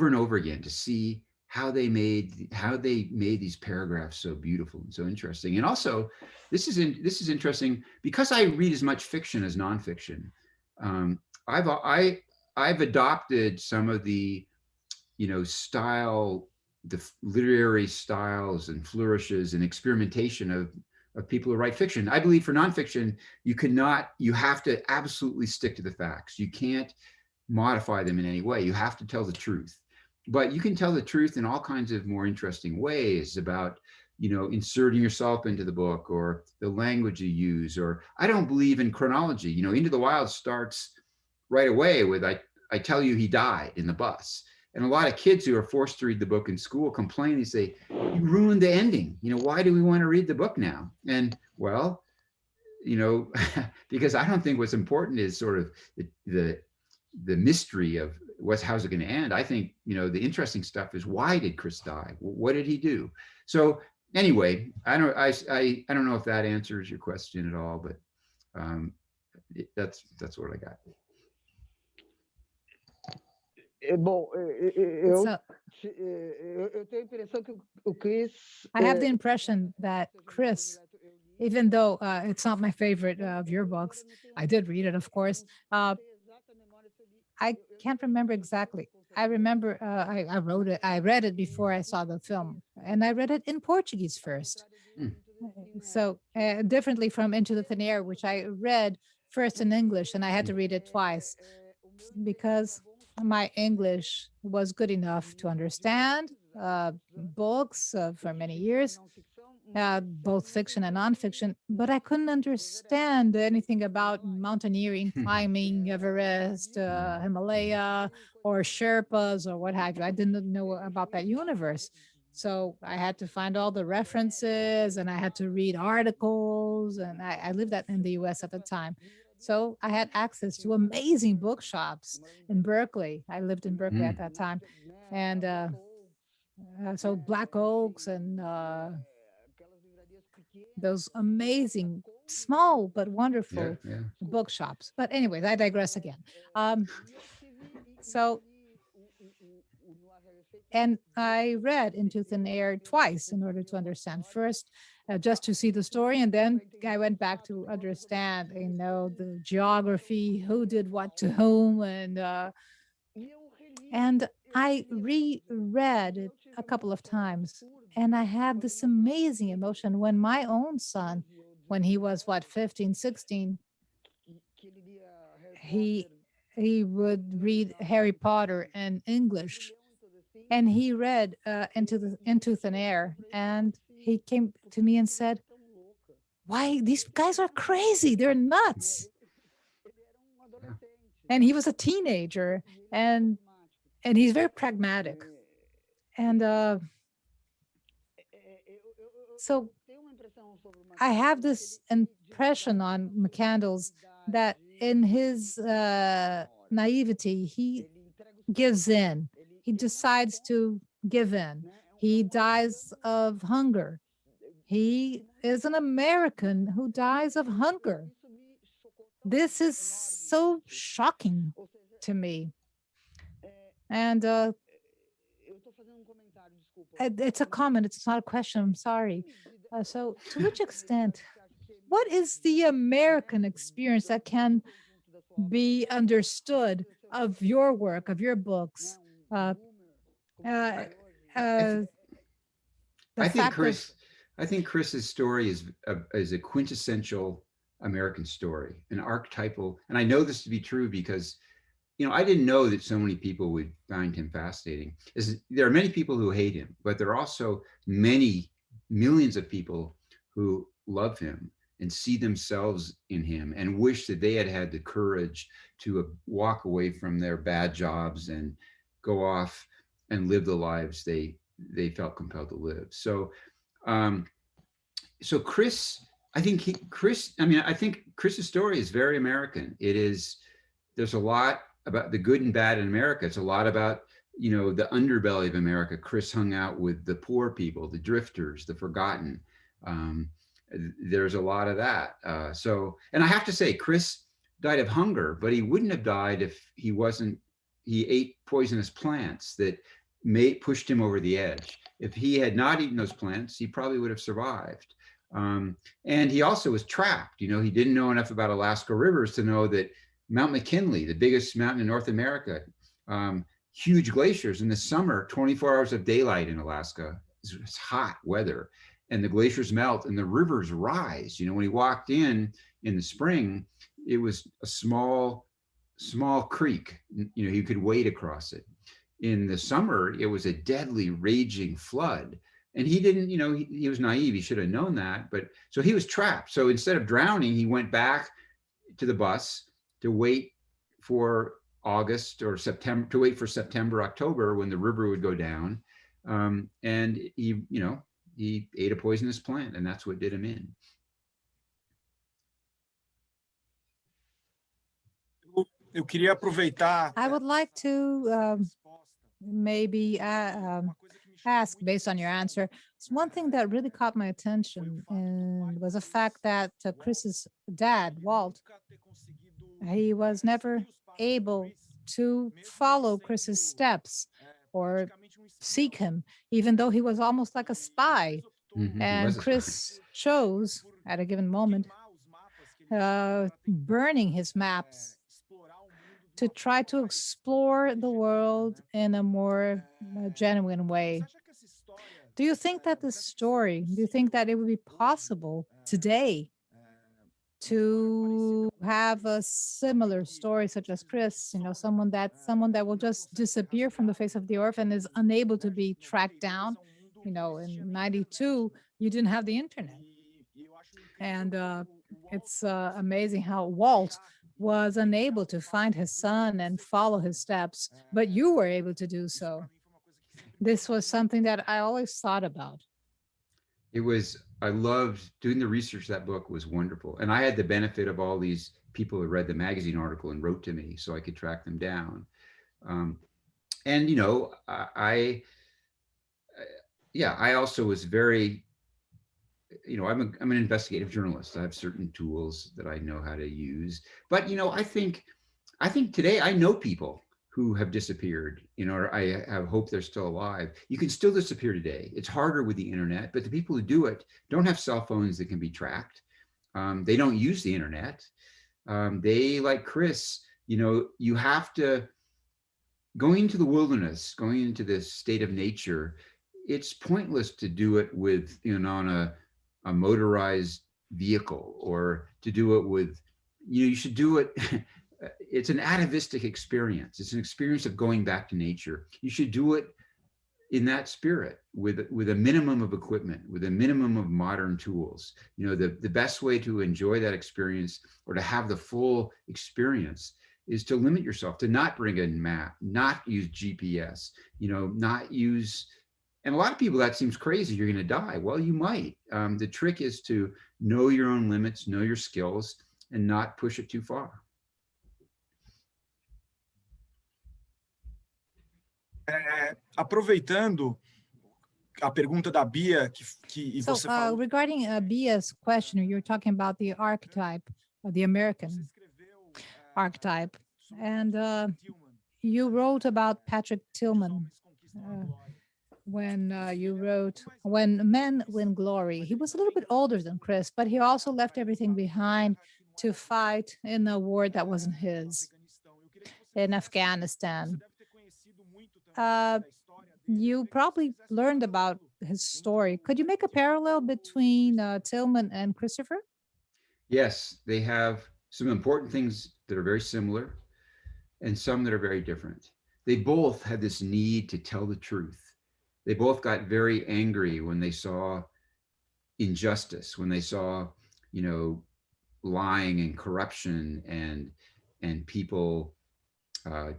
and over again, to see how they made these paragraphs so beautiful and so interesting. And also, this is interesting because I read as much fiction as nonfiction. I've adopted some of the, the literary styles and flourishes and experimentation of people who write fiction. I believe for nonfiction, you have to absolutely stick to the facts. You can't modify them in any way. You have to tell the truth. But you can tell the truth in all kinds of more interesting ways about, inserting yourself into the book, or the language you use. Or I don't believe in chronology. Into the Wild starts right away with, I tell you he died in the bus. And a lot of kids who are forced to read the book in school complain. They say, you ruined the ending. You know, why do we want to read the book now? And well, you know, because I don't think what's important is sort of the mystery of how's it going to end. I think, you know, the interesting stuff is, why did Chris die? What did he do? So anyway, I don't know if that answers your question at all, but that's what I got. Bom, So, eu tenho a impressão que o Chris. I have the impression that Chris, even though it's not my favorite of your books, I did read it, of course. I can't remember exactly. I remember I wrote it. I read it before I saw the film, and I read it in Portuguese first. So differently from Into the Thin Air, which I read first in English, and I had to read it twice because my English was good enough to understand books for many years, both fiction and nonfiction, but I couldn't understand anything about mountaineering, climbing Everest, Himalaya, or Sherpas, or what have you. I didn't know about that universe. So I had to find all the references, and I had to read articles, and I lived in the US at the time. So I had access to amazing bookshops in Berkeley. I lived in Berkeley at that time. And so Black Oaks and those amazing, small but wonderful bookshops. But anyways, I digress again. And I read Into Thin Air twice in order to understand. First, just to see the story, and then I went back to understand, you know, the geography, who did what to whom, and I reread it a couple of times, and I had this amazing emotion when my own son, when he was 15, 16, he would read Harry Potter in English, and he read Into Thin Air, and he came to me and said, "Why, these guys are crazy? They're nuts." And he was a teenager, and he's very pragmatic. And so I have this impression on McCandless that in his naivety, he gives in. He decides to give in. He dies of hunger. He is an American who dies of hunger. This is so shocking to me. And it's a comment, it's not a question, I'm sorry. So to which extent, what is the American experience that can be understood of your work, of your books? I think Chris's story is a quintessential American story, an archetypal, and I know this to be true because, you know, I didn't know that so many people would find him fascinating. There are many people who hate him, but there are also millions of people who love him and see themselves in him and wish that they had had the courage to walk away from their bad jobs and go off and live the lives they felt compelled to live. So, so Chris, I think Chris's story is very American. There's a lot about the good and bad in America. It's a lot about, you know, the underbelly of America. Chris hung out with the poor people, the drifters, the forgotten. There's a lot of that. And I have to say, Chris died of hunger, but he wouldn't have died if he ate poisonous plants that pushed him over the edge. If he had not eaten those plants, he probably would have survived. And he also was trapped. You know, he didn't know enough about Alaska rivers to know that Mount McKinley, the biggest mountain in North America, huge glaciers in the summer, 24 hours of daylight in Alaska. It's hot weather, and the glaciers melt and the rivers rise. You know, when he walked in the spring, it was a small creek. You know, he could wade across it. In the summer, it was a deadly, raging flood. And he didn't, you know, he was naive. He should have known that. But so he was trapped. So instead of drowning, he went back to the bus to wait for August or September, to wait for September, October, when the river would go down. And he, you know, he ate a poisonous plant, and that's what did him in. Eu queria aproveitar. I would like to maybe ask, based on your answer, it's one thing that really caught my attention, and was the fact that Chris's dad, Walt, he was never able to follow Chris's steps or seek him, even though he was almost like a spy. And Chris chose, at a given moment, burning his maps to try to explore the world in a more genuine way. Do you think that this story, do you think that it would be possible today to have a similar story such as Chris, you know, someone that will just disappear from the face of the earth and is unable to be tracked down? You know, in 92, you didn't have the internet. And it's amazing how Walt was unable to find his son and follow his steps, but you were able to do so. This was something that I always thought about. It was, I loved doing the research. That book was wonderful. And I had the benefit of all these people who read the magazine article and wrote to me so I could track them down. And, you know, I also was very, you know, I'm an investigative journalist. I have certain tools that I know how to use. But, you know, I think today I know people who have disappeared, you know, or I have hope they're still alive. You can still disappear today. It's harder with the internet, but the people who do it don't have cell phones that can be tracked. They don't use the internet. They, like Chris, you know, you have to, going into the wilderness, going into this state of nature, it's pointless to do it with, you know, on a motorized vehicle, or to do it with, you know, you should do it. It's an atavistic experience. It's an experience of going back to nature. You should do it in that spirit, with a minimum of equipment, with a minimum of modern tools. You know, the best way to enjoy that experience, or to have the full experience, is to limit yourself, to not bring a map, not use GPS, you know, not use, and a lot of people, that seems crazy, you're gonna die. Well, you might. The trick is to know your own limits, know your skills, and not push it too far. Aproveitando a pergunta da Bia, que você falou. Regarding Bia's question, you're talking about the archetype, the American archetype, and you wrote about Patrick Tillman when you wrote When Men Win Glory. He was a little bit older than Chris, but he also left everything behind to fight in a war that wasn't his, in Afghanistan. You probably learned about his story. Could you make a parallel between Tillman and Christopher? Yes, they have some important things that are very similar, and some that are very different. They both had this need to tell the truth. They both got very angry when they saw injustice, when they saw, you know, lying and corruption and people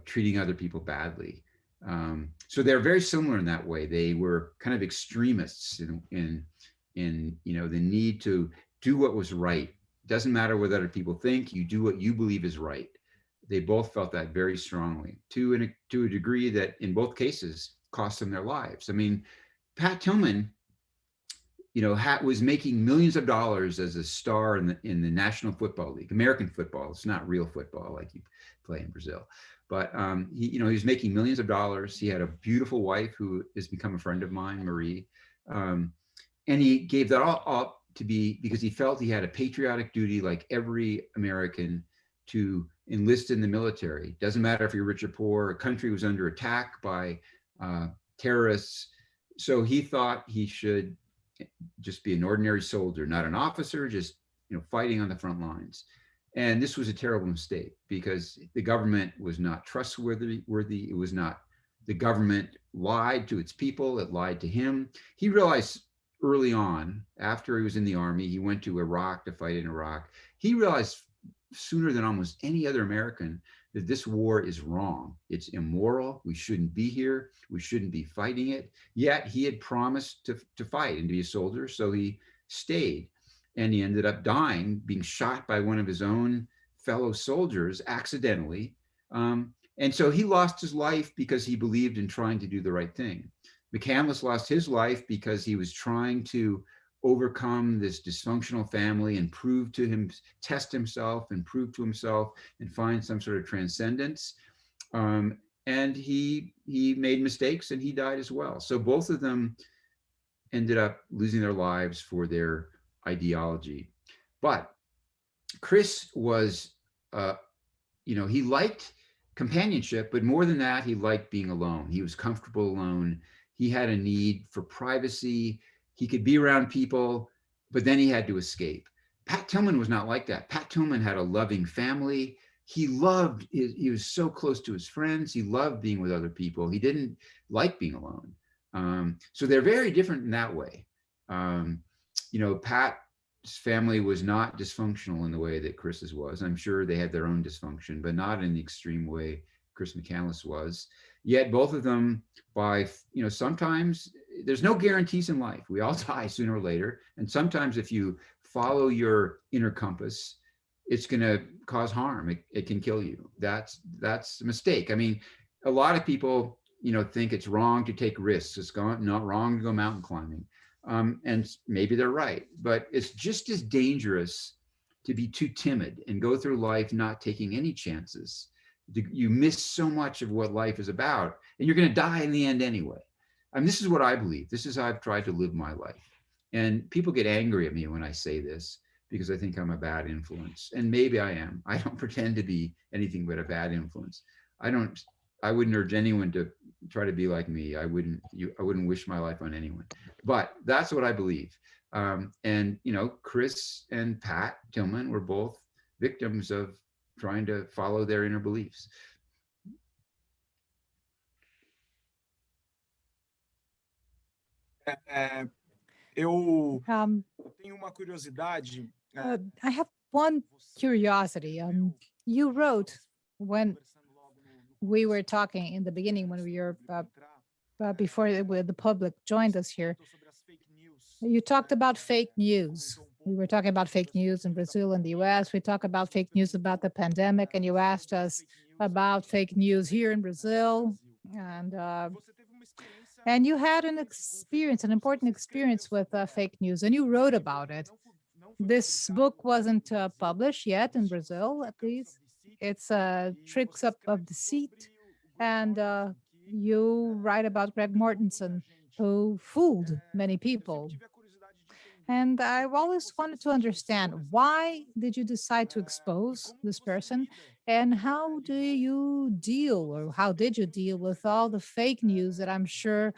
treating other people badly. So they're very similar in that way. They were kind of extremists in you know, the need to do what was right. Doesn't matter what other people think, you do what you believe is right. They both felt that very strongly, to a degree that in both cases cost them their lives. I mean, Pat Tillman, you know, was making millions of dollars as a star in the National Football League, American football. It's not real football like you play in Brazil. But he, you know, he was making millions of dollars. He had a beautiful wife who has become a friend of mine, Marie, and he gave that all up because he felt he had a patriotic duty, like every American, to enlist in the military. Doesn't matter if you're rich or poor. A country was under attack by terrorists, so he thought he should just be an ordinary soldier, not an officer, just, you know, fighting on the front lines. And this was a terrible mistake, because the government was not trustworthy. It was not, the government lied to its people, it lied to him. He realized early on, after he was in the army, he went to Iraq to fight in Iraq. He realized sooner than almost any other American that this war is wrong. It's immoral. We shouldn't be here. We shouldn't be fighting it. Yet he had promised to fight and to be a soldier. So he stayed, and he ended up dying, being shot by one of his own fellow soldiers accidentally. And so he lost his life because he believed in trying to do the right thing. McCandless lost his life because he was trying to overcome this dysfunctional family and prove to him, test himself and prove to himself and find some sort of transcendence. And he made mistakes and he died as well. So both of them ended up losing their lives for their ideology. But Chris was, he liked companionship, but more than that, he liked being alone. He was comfortable alone. He had a need for privacy. He could be around people, but then he had to escape. Pat Tillman was not like that. Pat Tillman had a loving family. He was so close to his friends. He loved being with other people. He didn't like being alone. So they're very different in that way. Pat's family was not dysfunctional in the way that Chris's was. I'm sure they had their own dysfunction, but not in the extreme way Chris McCandless was. Yet both of them, sometimes there's no guarantees in life. We all die sooner or later. And sometimes if you follow your inner compass, it's going to cause harm. It can kill you. That's a mistake. I mean, a lot of people, think it's wrong to take risks. It's not wrong to go mountain climbing. And maybe they're right, but it's just as dangerous to be too timid and go through life not taking any chances. You miss so much of what life is about, and you're going to die in the end anyway. I mean, this is what I believe. This is how I've tried to live my life. And people get angry at me when I say this because I think I'm a bad influence. And maybe I am. I don't pretend to be anything but a bad influence. I wouldn't urge anyone to try to be like me. I wouldn't wish my life on anyone. But that's what I believe. And Chris and Pat Tillman were both victims of trying to follow their inner beliefs. Eu tenho uma curiosidade. I have one curiosity. You wrote when we were talking in the beginning, when we were before the public joined us here, you talked about fake news. We were talking about fake news in Brazil and the US. We talked about fake news about the pandemic, and you asked us about fake news here in Brazil. And you had an important experience with fake news, and you wrote about it. This book wasn't published yet in Brazil, at least. It's Tricks Up of Deceit. And you write about Greg Mortensen, who fooled many people. And I've always wanted to understand, why did you decide to expose this person? And how did you deal with all the fake news that I'm sure,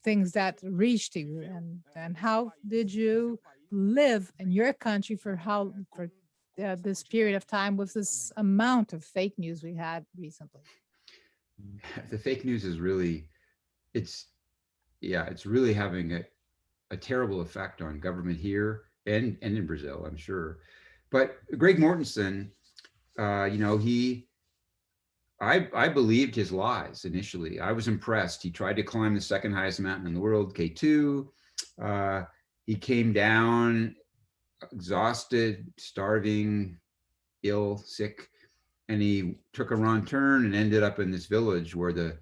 things that reached you? And how did you live in your country for this period of time with this amount of fake news we had recently? The fake news is really, it's really having a terrible effect on government here and in Brazil, I'm sure. But Greg Mortensen, I believed his lies initially. I was impressed. He tried to climb the second highest mountain in the world, K2. He came down exhausted, starving, ill, sick, and he took a wrong turn and ended up in this village where the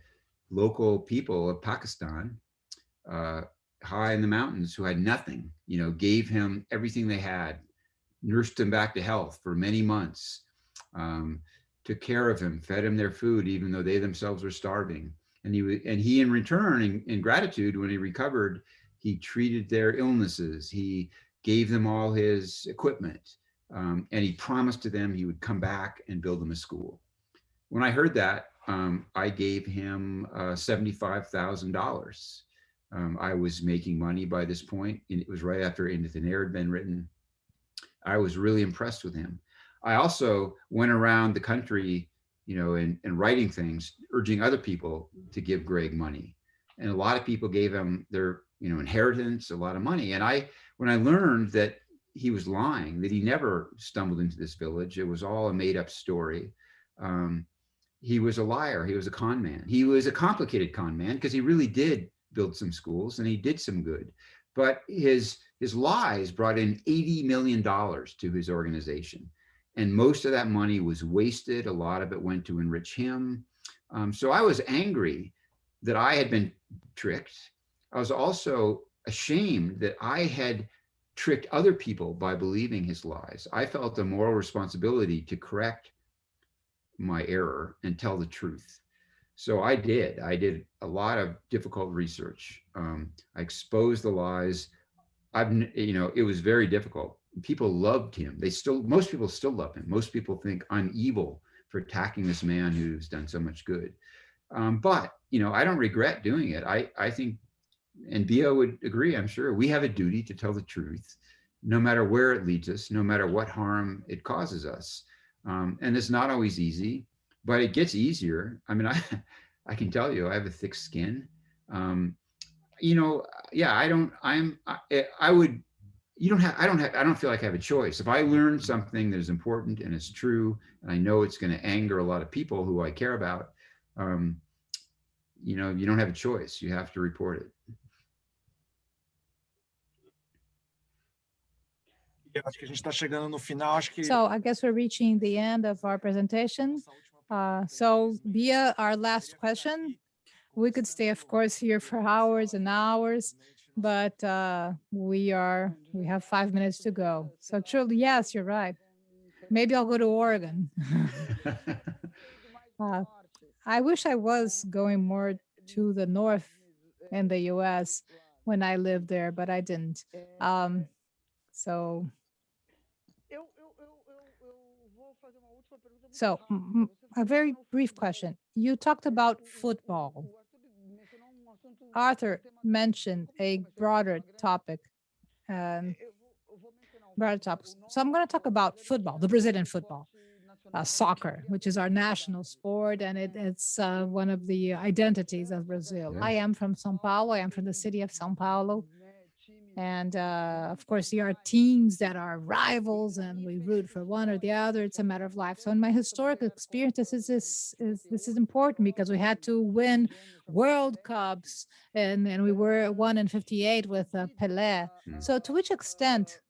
local people of Pakistan, high in the mountains, who had nothing, gave him everything they had, nursed him back to health for many months, took care of him, fed him their food, even though they themselves were starving. And he in return, in gratitude, when he recovered, he treated their illnesses. He gave them all his equipment, and he promised to them he would come back and build them a school. When I heard that, I gave him $75,000. I was making money by this point, and it was right after Into Thin Air had been written. I was really impressed with him. I also went around the country, and writing things, urging other people to give Greg money. And a lot of people gave him their, inheritance, a lot of money. And when I learned that he was lying, that he never stumbled into this village. It was all a made up story. He was a liar. He was a con man. He was a complicated con man because he really did build some schools and he did some good. But his lies brought in $80 million to his organization. And most of that money was wasted. A lot of it went to enrich him. So I was angry that I had been tricked. I was also ashamed that I had tricked other people by believing his lies. I felt a moral responsibility to correct my error and tell the truth. So I did a lot of difficult research. I exposed the lies. It was very difficult. People loved him. Most people still love him. Most people think I'm evil for attacking this man who's done so much good. But I don't regret doing it. I think, and Bia would agree, I'm sure, we have a duty to tell the truth, no matter where it leads us, no matter what harm it causes us. And it's not always easy, but it gets easier. I mean, I can tell you, I have a thick skin. I don't feel like I have a choice. If I learn something that is important and is true, and I know it's going to anger a lot of people who I care about, you don't have a choice. You have to report it. So I guess we're reaching the end of our presentation. So Bia, our last question. We could stay, of course, here for hours and hours, but we have 5 minutes to go. So truly, yes, you're right. Maybe I'll go to Oregon. I wish I was going more to the north in the US when I lived there, but I didn't. So a very brief question. You talked about football. Arthur mentioned a broader topic. So I'm going to talk about football, the Brazilian football, soccer, which is our national sport, and it's one of the identities of Brazil. Yeah. I am from São Paulo. I am from the city of São Paulo. And of course, there are teams that are rivals and we root for one or the other. It's a matter of life. So in my historical experience, this is important because we had to win World Cups and we won in 58 with Pelé. So to which extent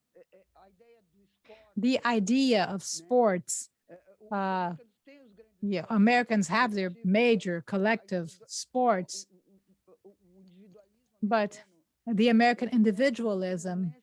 the idea of sports, Americans have their major collective sports, but the American individualism,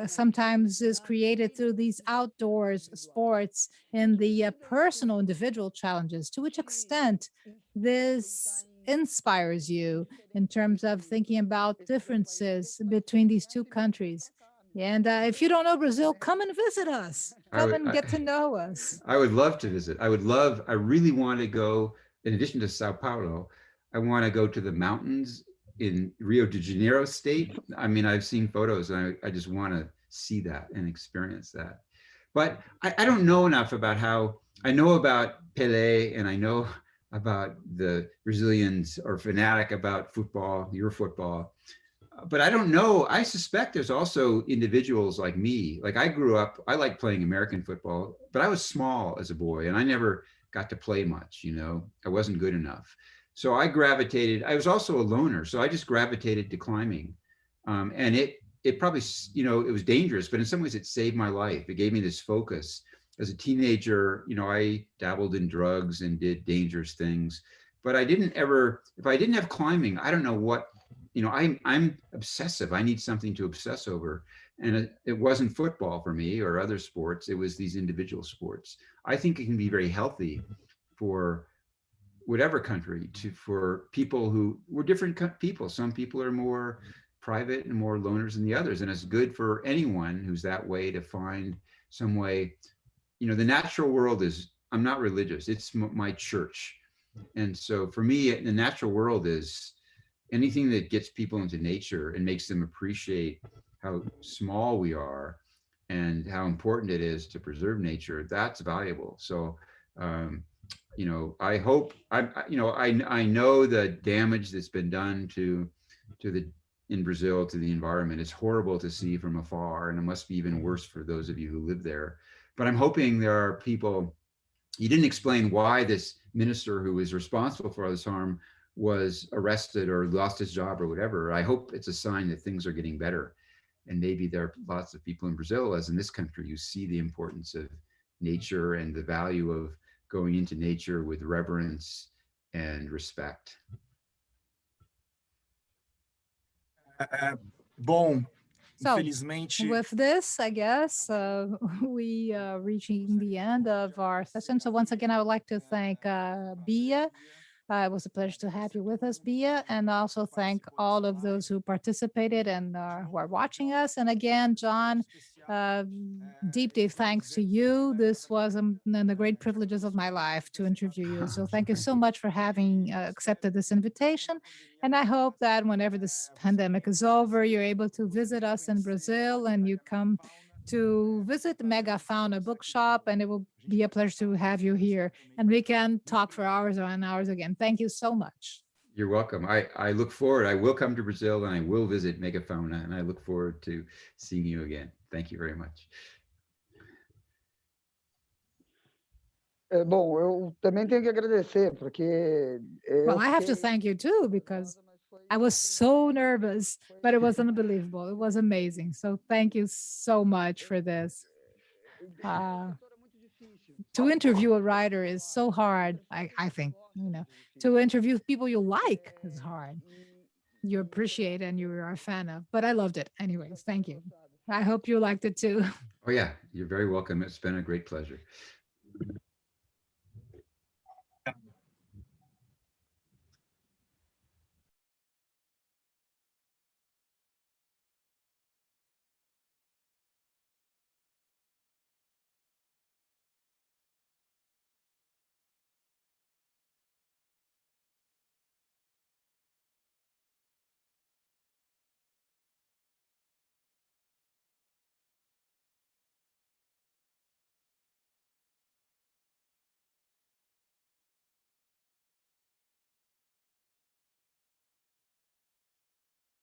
sometimes is created through these outdoors sports and the personal individual challenges. To which extent this inspires you in terms of thinking about differences between these two countries? And if you don't know Brazil, come and visit us. Come and get to know us. I would love to visit. I really want to go, in addition to Sao Paulo, I want to go to the mountains in Rio de Janeiro state. I mean, I've seen photos and I just want to see that and experience that. But I don't know enough about I know about Pelé and I know about the Brazilians are fanatic about football, your football. But I don't know, I suspect there's also individuals like me. Like I grew up, I like playing American football, but I was small as a boy and I never got to play much, I wasn't good enough. So I was also a loner. So I just gravitated to climbing. And it probably, it was dangerous, but in some ways it saved my life. It gave me this focus. As a teenager, I dabbled in drugs and did dangerous things, but if I didn't have climbing, I don't know what, I'm obsessive. I need something to obsess over. And it wasn't football for me or other sports. It was these individual sports. I think it can be very healthy for whatever country for people who were different people. Some people are more private and more loners than the others. And it's good for anyone who's that way to find some way, the natural world I'm not religious. It's my church. And so for me, the natural world is anything that gets people into nature and makes them appreciate how small we are and how important it is to preserve nature. That's valuable. So, I hope I know the damage that's been done to the in Brazil to the environment. It's horrible to see from afar, and it must be even worse for those of you who live there. But I'm hoping there are people. You didn't explain why this minister who is responsible for all this harm was arrested or lost his job or whatever. I hope it's a sign that things are getting better. And maybe there are lots of people in Brazil, as in this country, who see the importance of nature and the value of going into nature with reverence and respect. Bom, So, infelizmente, with this, I guess we are reaching the end of our session. So once again, I would like to thank Bia. It was a pleasure to have you with us, Bia, and also thank all of those who participated and who are watching us. And again, Jon, deep thanks to you. This was one of the great privileges of my life to interview you. So thank you so much for having accepted this invitation. And I hope that whenever this pandemic is over, you're able to visit us in Brazil and you come to visit the Megafauna bookshop, and it will be a pleasure to have you here. And we can talk for hours and hours again. Thank you so much. You're welcome. I look forward. I will come to Brazil and I will visit Megafauna, and I look forward to seeing you again. Thank you very much. Bom, eu também tenho que agradecer, porque Well, I have to thank you too, because I was so nervous, but it was unbelievable. It was amazing. So thank you so much for this. To interview a writer is so hard. I think, to interview people you like is hard. You appreciate and you're a fan of, but I loved it. Anyways, thank you. I hope you liked it too. Oh yeah, you're very welcome. It's been a great pleasure.